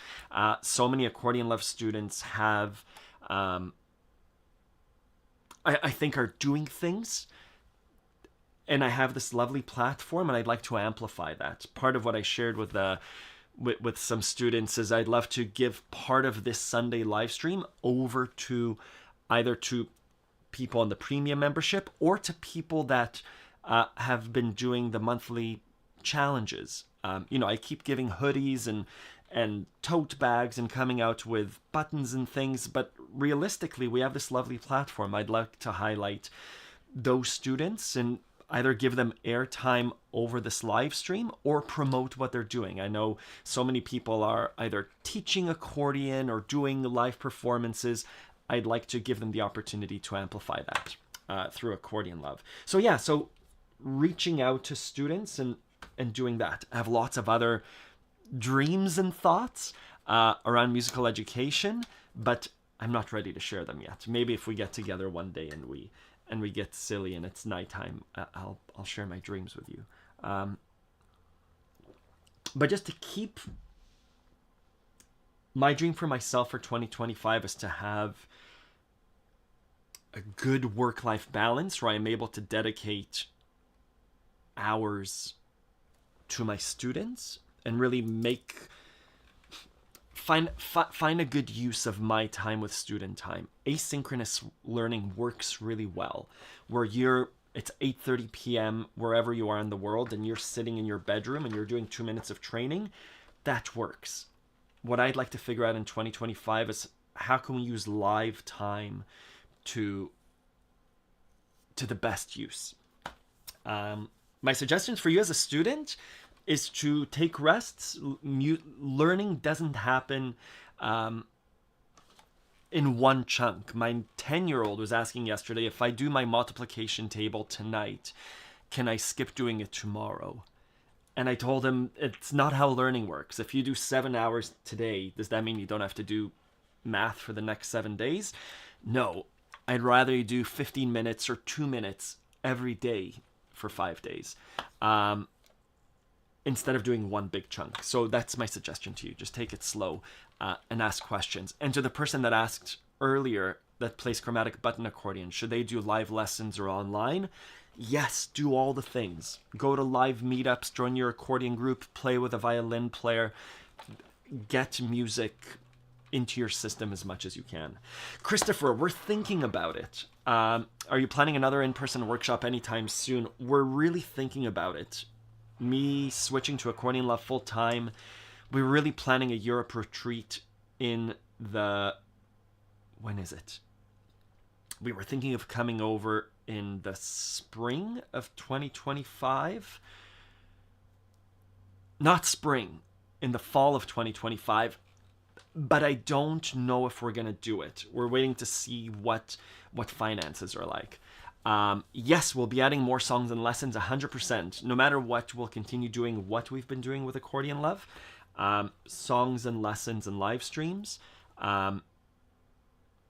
So many Accordion Love students have, I think, are doing things. And I have this lovely platform, and I'd like to amplify that. Part of what I shared with some students is I'd love to give part of this Sunday live stream over to either to people in the premium membership or to people that have been doing the monthly challenges. I keep giving hoodies and tote bags and coming out with buttons and things, but realistically, we have this lovely platform. I'd like to highlight those students and either give them airtime over this live stream or promote what they're doing. I know so many people are either teaching accordion or doing live performances. I'd like to give them the opportunity to amplify that through Accordion Love. So reaching out to students and doing that. I have lots of other dreams and thoughts around musical education, but I'm not ready to share them yet. Maybe if we get together one day and we get silly and it's nighttime, I'll share my dreams with you. But just to keep my dream for myself for 2025 is to have a good work-life balance where I'm able to dedicate hours to my students and really find a good use of my time with student time. Asynchronous learning works really well, where it's 8:30 p.m. wherever you are in the world and you're sitting in your bedroom and you're doing 2 minutes of training. That works. What I'd like to figure out in 2025 is how can we use live time to the best use. My suggestions for you as a student is to take rests. Learning doesn't happen in one chunk. My 10-year-old was asking yesterday, if I do my multiplication table tonight, can I skip doing it tomorrow? And I told him it's not how learning works. If you do 7 hours today, does that mean you don't have to do math for the next 7 days? No. I'd rather you do 15 minutes or 2 minutes every day for 5 days. instead of doing one big chunk. So that's my suggestion to you. Just take it slow and ask questions. And to the person that asked earlier that plays chromatic button accordion, should they do live lessons or online? Yes, do all the things. Go to live meetups, join your accordion group, play with a violin player, get music into your system as much as you can. Christopher, we're thinking about it. Are you planning another in-person workshop anytime soon? We're really thinking about it. Me switching to Accordion Love full time. We're really planning a Europe retreat in the... When is it? We were thinking of coming over in the spring of 2025. Not spring, in the fall of 2025. But I don't know if we're going to do it. We're waiting to see what finances are like. Yes, we'll be adding more songs and lessons, 100%. No matter what, we'll continue doing what we've been doing with Accordion Love. Songs and lessons and live streams.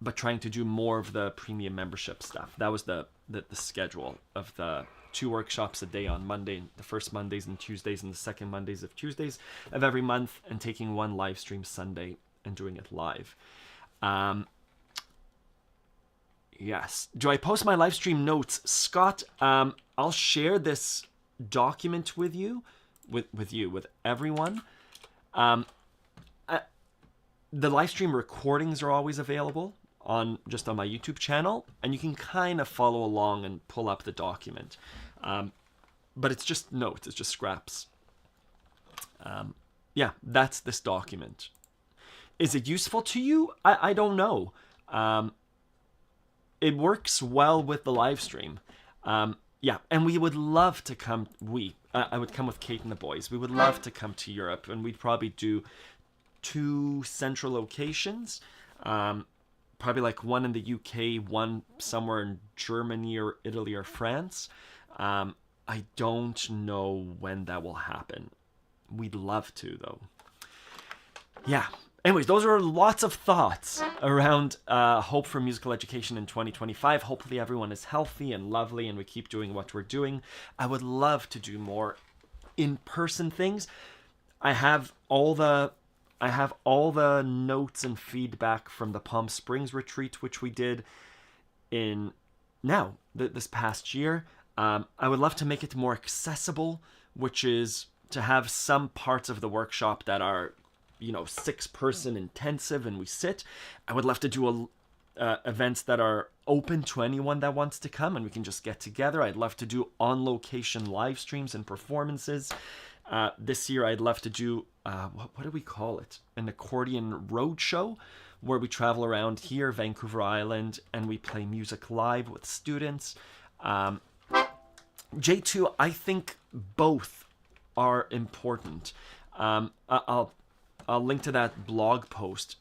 But trying to do more of the premium membership stuff. That was the schedule of the 2 workshops a day on Monday, the first Mondays and Tuesdays, and the second Mondays of Tuesdays of every month, and taking 1 live stream Sunday and doing it live. Yes. Do I post my live stream notes? Scott, I'll share this document with you, with everyone. The live stream recordings are always available on my YouTube channel, and you can kind of follow along and pull up the document. But it's just notes, it's just scraps. Yeah, that's this document. Is it useful to you? I don't know. It works well with the live stream. Yeah, and we would love to come. I would come with Kate and the boys. We would love to come to Europe, and we'd probably do 2 central locations. Probably like one in the UK, one somewhere in Germany or Italy or France. I don't know when that will happen. We'd love to, though. Yeah. Anyways, those are lots of thoughts around hope for musical education in 2025. Hopefully everyone is healthy and lovely and we keep doing what we're doing. I would love to do more in-person things. I have all the notes and feedback from the Palm Springs retreat, which we did in this past year. I would love to make it more accessible, which is to have some parts of the workshop that are 6-person intensive and we sit. I would love to do events that are open to anyone that wants to come and we can just get together. I'd love to do on-location live streams and performances. This year I'd love to do, what do we call it? An accordion roadshow, where we travel around here, Vancouver Island, and we play music live with students. J2, I think both are important. I'll link to that blog post.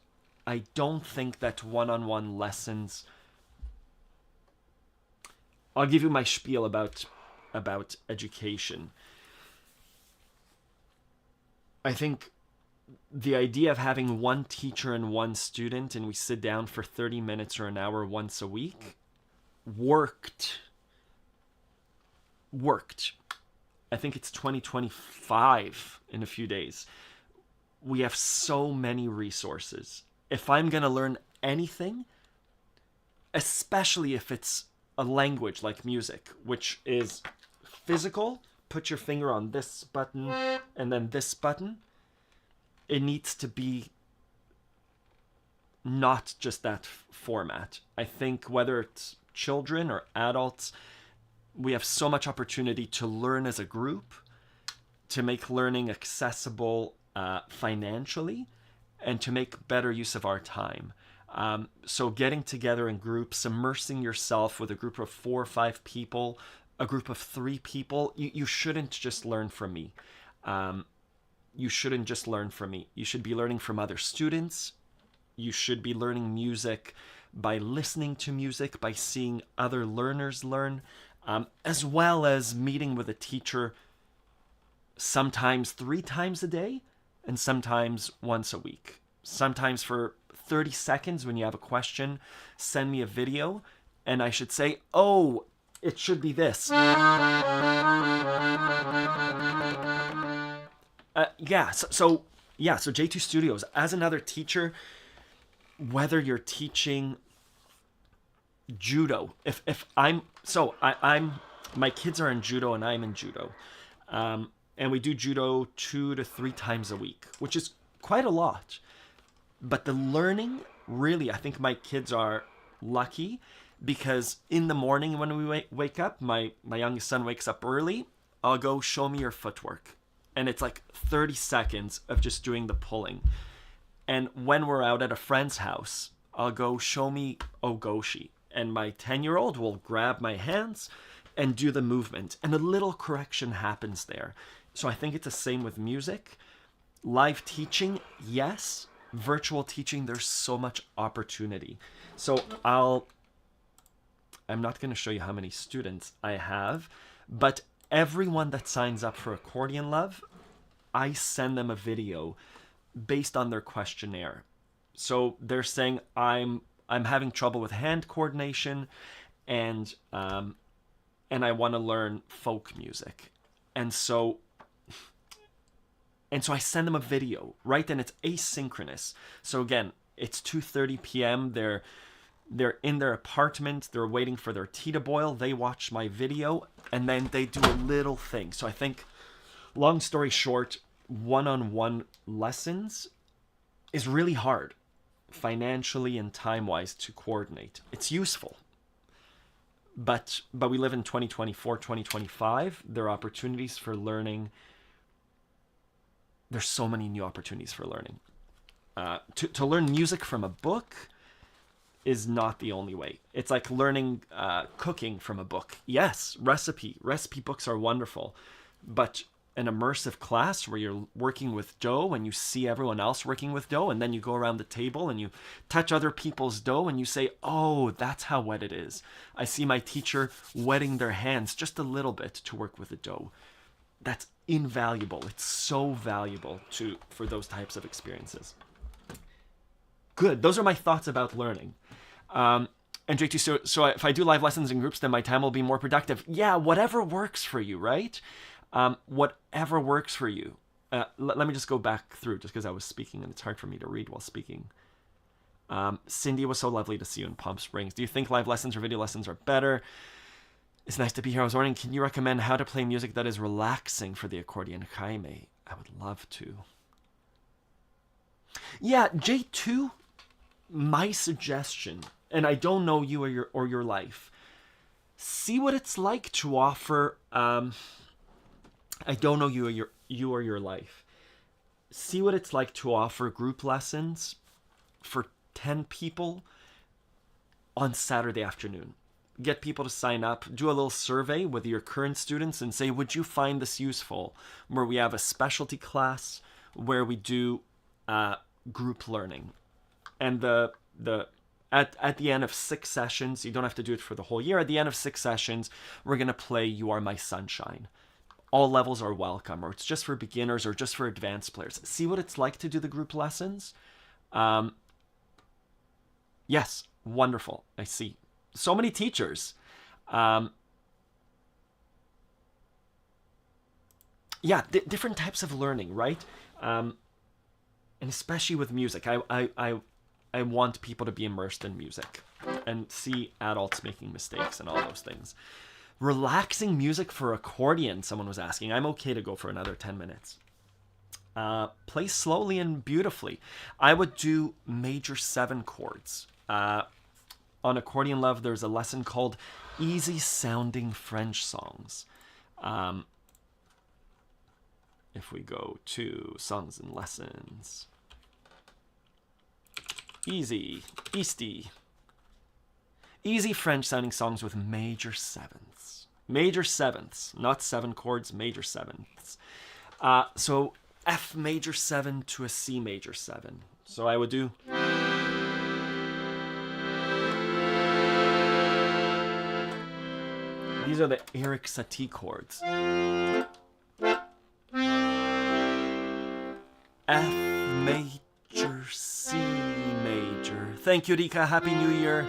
I don't think that one-on-one lessons... I'll give you my spiel about education. I think the idea of having one teacher and one student and we sit down for 30 minutes or an hour once a week worked. I think it's 2025 in a few days. We have so many resources. If I'm going to learn anything, especially if it's a language like music, which is physical, put your finger on this button and then this button, it needs to be not just that format. I think whether it's children or adults, we have so much opportunity to learn as a group, to make learning accessible financially, and to make better use of our time. So getting together in groups, immersing yourself with a group of 4 or 5 people, a group of 3 people, you shouldn't just learn from me. You shouldn't just learn from me. You should be learning from other students. You should be learning music by listening to music, by seeing other learners learn, as well as meeting with a teacher sometimes 3 times a day and sometimes once a week. Sometimes for 30 seconds when you have a question, send me a video and I should say, oh, it should be this. So J2 Studios, as another teacher, whether you're teaching judo, I'm my kids are in judo and I'm in judo, and we do judo 2 to 3 times a week, which is quite a lot. But the learning, really, I think my kids are lucky, because in the morning when we wake up, my youngest son wakes up early. I'll go, show me your footwork, and it's like 30 seconds of just doing the pulling. And when we're out at a friend's house, I'll go, show me ogoshi, and my 10-year-old will grab my hands and do the movement, and a little correction happens there. So I think it's the same with music. Live teaching, yes. Virtual teaching, there's so much opportunity. So I'm not going to show you how many students I have, but everyone that signs up for Accordion Love, I send them a video based on their questionnaire. So they're saying, I'm having trouble with hand coordination, and I want to learn folk music. And so I send them a video, right? And it's asynchronous. So again, it's 2:30 p.m. They're in their apartment. They're waiting for their tea to boil. They watch my video, and then they do a little thing. So I think, long story short, one-on-one lessons is really hard, financially and time-wise, to coordinate. It's useful. But we live in 2024, 2025. There are opportunities for learning. There's so many new opportunities for learning. To learn music from a book is not the only way. It's like learning cooking from a book. Yes, recipe books are wonderful, but an immersive class where you're working with dough and you see everyone else working with dough, and then you go around the table and you touch other people's dough and you say, oh, that's how wet it is. I see my teacher wetting their hands just a little bit to work with the dough. That's invaluable. It's so valuable for those types of experiences. Good. Those are my thoughts about learning. And J2, so if I do live lessons in groups, then my time will be more productive. Yeah, whatever works for you, right? Whatever works for you. Let me just go back through, just because I was speaking and it's hard for me to read while speaking. Cindy, it was so lovely to see you in Palm Springs. Do you think live lessons or video lessons are better? It's nice to be here. I was wondering, can you recommend how to play music that is relaxing for the accordion? Jaime, I would love to. Yeah, J2, my suggestion, and I don't know you or your life, see what it's like to offer. I don't know you or your life. See what it's like to offer group lessons for 10 people on Saturday afternoon. Get people to sign up, do a little survey with your current students and say, would you find this useful? Where we have a specialty class where we do group learning. And at the end of 6 sessions, you don't have to do it for the whole year. At the end of 6 sessions, we're going to play You Are My Sunshine. All levels are welcome, or it's just for beginners or just for advanced players. See what it's like to do the group lessons. Yes, wonderful. I see. So many teachers. Different types of learning, right? And especially with music. I want people to be immersed in music and see adults making mistakes and all those things. Relaxing music for accordion, someone was asking. I'm okay to go for another 10 minutes. Play slowly and beautifully. I would do major 7 chords. On Accordion Love, there's a lesson called Easy Sounding French Songs. If we go to Songs and Lessons. Easy French sounding songs with major 7ths. Major 7ths, not 7 chords, major 7ths. So F major 7 to a C major 7. So I would do... These are the Eric Satie chords. F major, C major. Thank you, Rika. Happy New Year.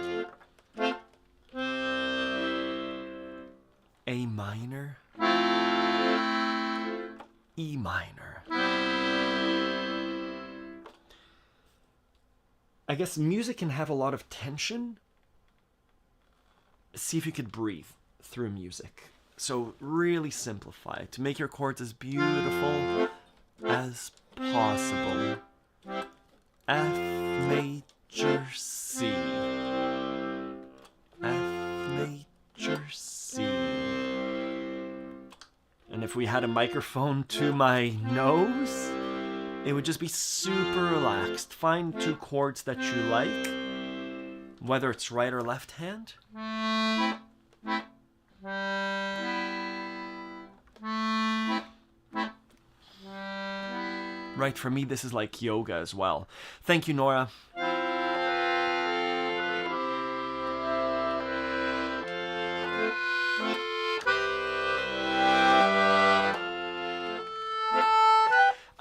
A minor. E minor. I guess music can have a lot of tension. See if you could breathe through music. So really simplify it to make your chords as beautiful as possible. F major C. F major C. And if we had a microphone to my nose, it would just be super relaxed. Find two chords that you like, whether it's right or left hand. Right, for me, this is like yoga as well. Thank you, Nora.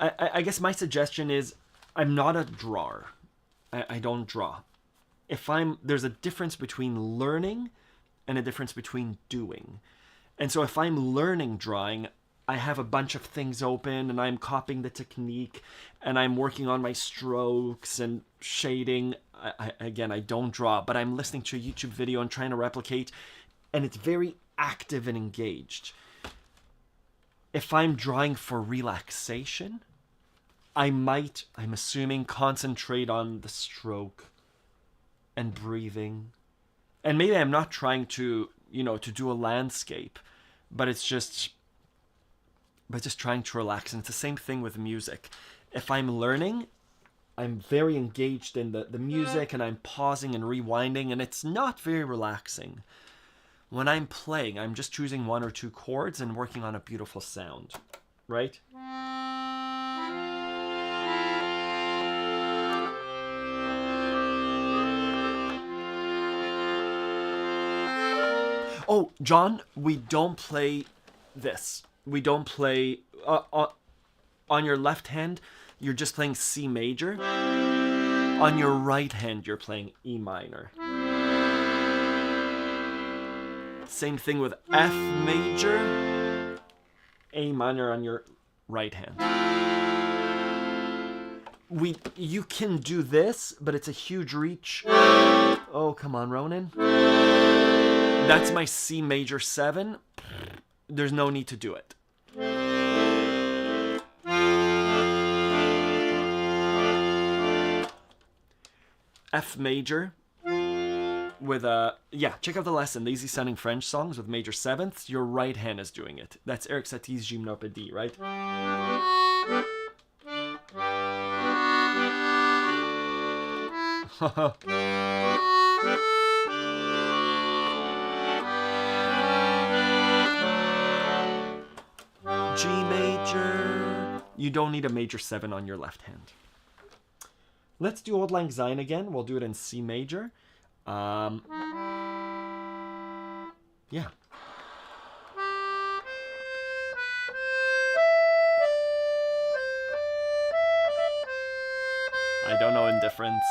I guess my suggestion is, I'm not a drawer. I don't draw. There's a difference between learning and a difference between doing. And so if I'm learning drawing, I have a bunch of things open and I'm copying the technique and I'm working on my strokes and shading. Again, I don't draw, but I'm listening to a YouTube video and trying to replicate, and it's very active and engaged. If I'm drawing for relaxation, I might, I'm assuming, concentrate on the stroke and breathing. And maybe I'm not trying to, to do a landscape, but it's just trying to relax. And it's the same thing with music. If I'm learning, I'm very engaged in the music and I'm pausing and rewinding, and it's not very relaxing. When I'm playing, I'm just choosing one or two chords and working on a beautiful sound, right? Oh, John, we don't play this. We don't play... on your left hand, you're just playing C major. On your right hand, you're playing E minor. Same thing with F major, A minor on your right hand. You can do this, but it's a huge reach. Oh, come on, Ronan. That's my C major 7. There's no need to do it. F major with a... Yeah, check out the lesson, the easy sounding French songs with major 7ths. Your right hand is doing it. That's Eric Satie's Gymnopédie, right? G major. You don't need a major 7 on your left hand. Let's do Auld Lang Syne again. We'll do it in C major. Yeah. I don't know indifference.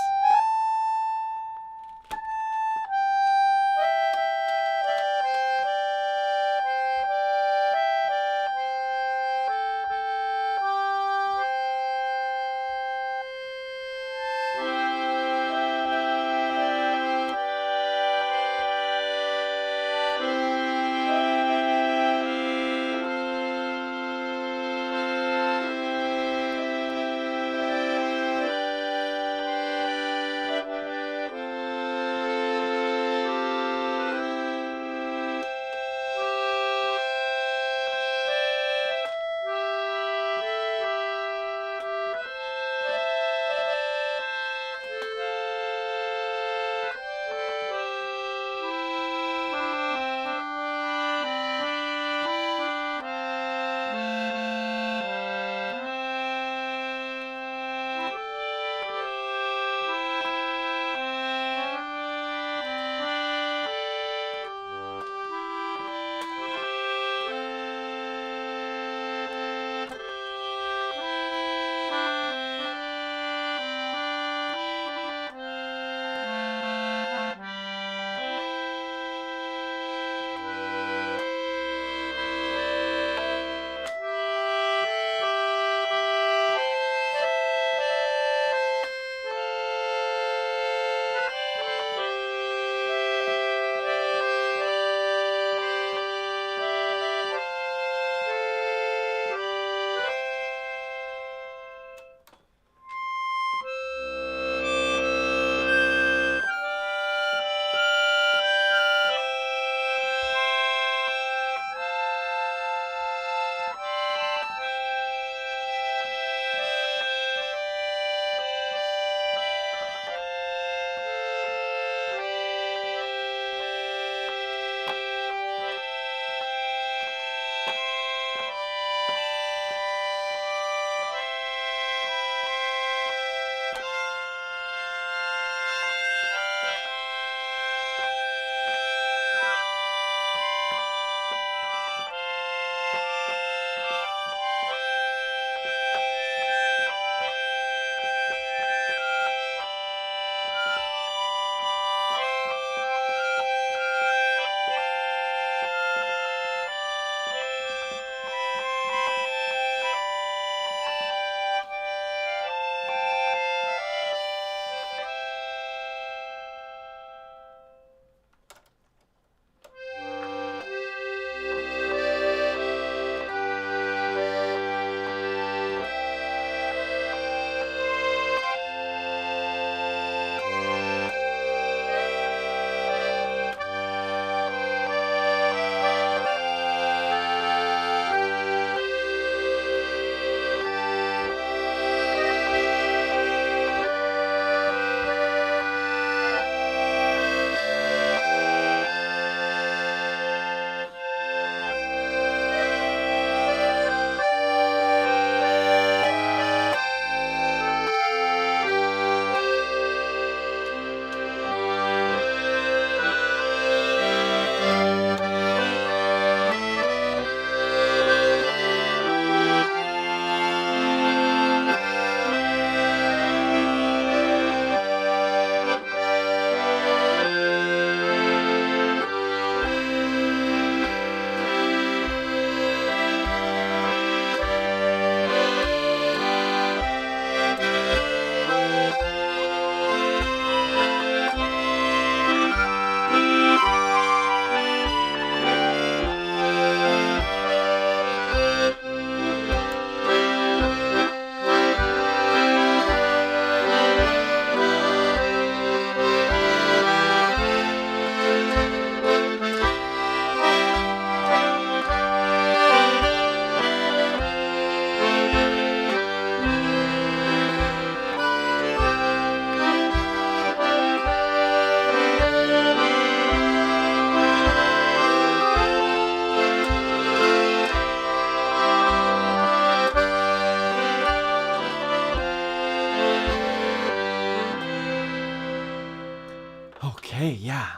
Okay, yeah.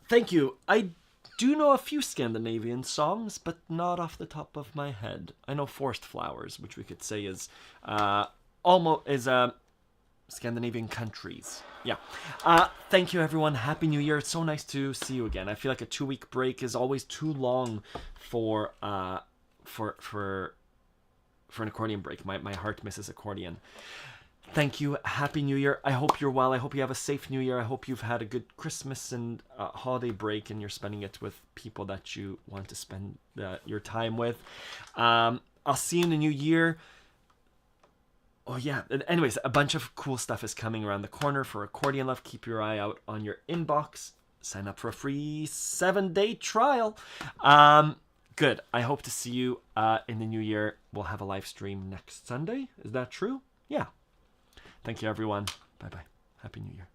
Thank you. I do know a few Scandinavian songs, but not off the top of my head. I know Forced Flowers, which we could say is Scandinavian countries. Yeah. Thank you, everyone. Happy New Year. It's so nice to see you again. I feel like a 2-week break is always too long for an accordion break. My heart misses accordion. Thank you. Happy New Year. I hope you're well. I hope you have a safe New Year. I hope you've had a good Christmas and holiday break and you're spending it with people that you want to spend your time with. I'll see you in the new year. Oh, yeah. Anyways, a bunch of cool stuff is coming around the corner for Accordion Love. Keep your eye out on your inbox. Sign up for a free 7-day trial. Good. I hope to see you in the new year. We'll have a live stream next Sunday. Is that true? Yeah. Thank you, everyone. Bye-bye. Happy New Year.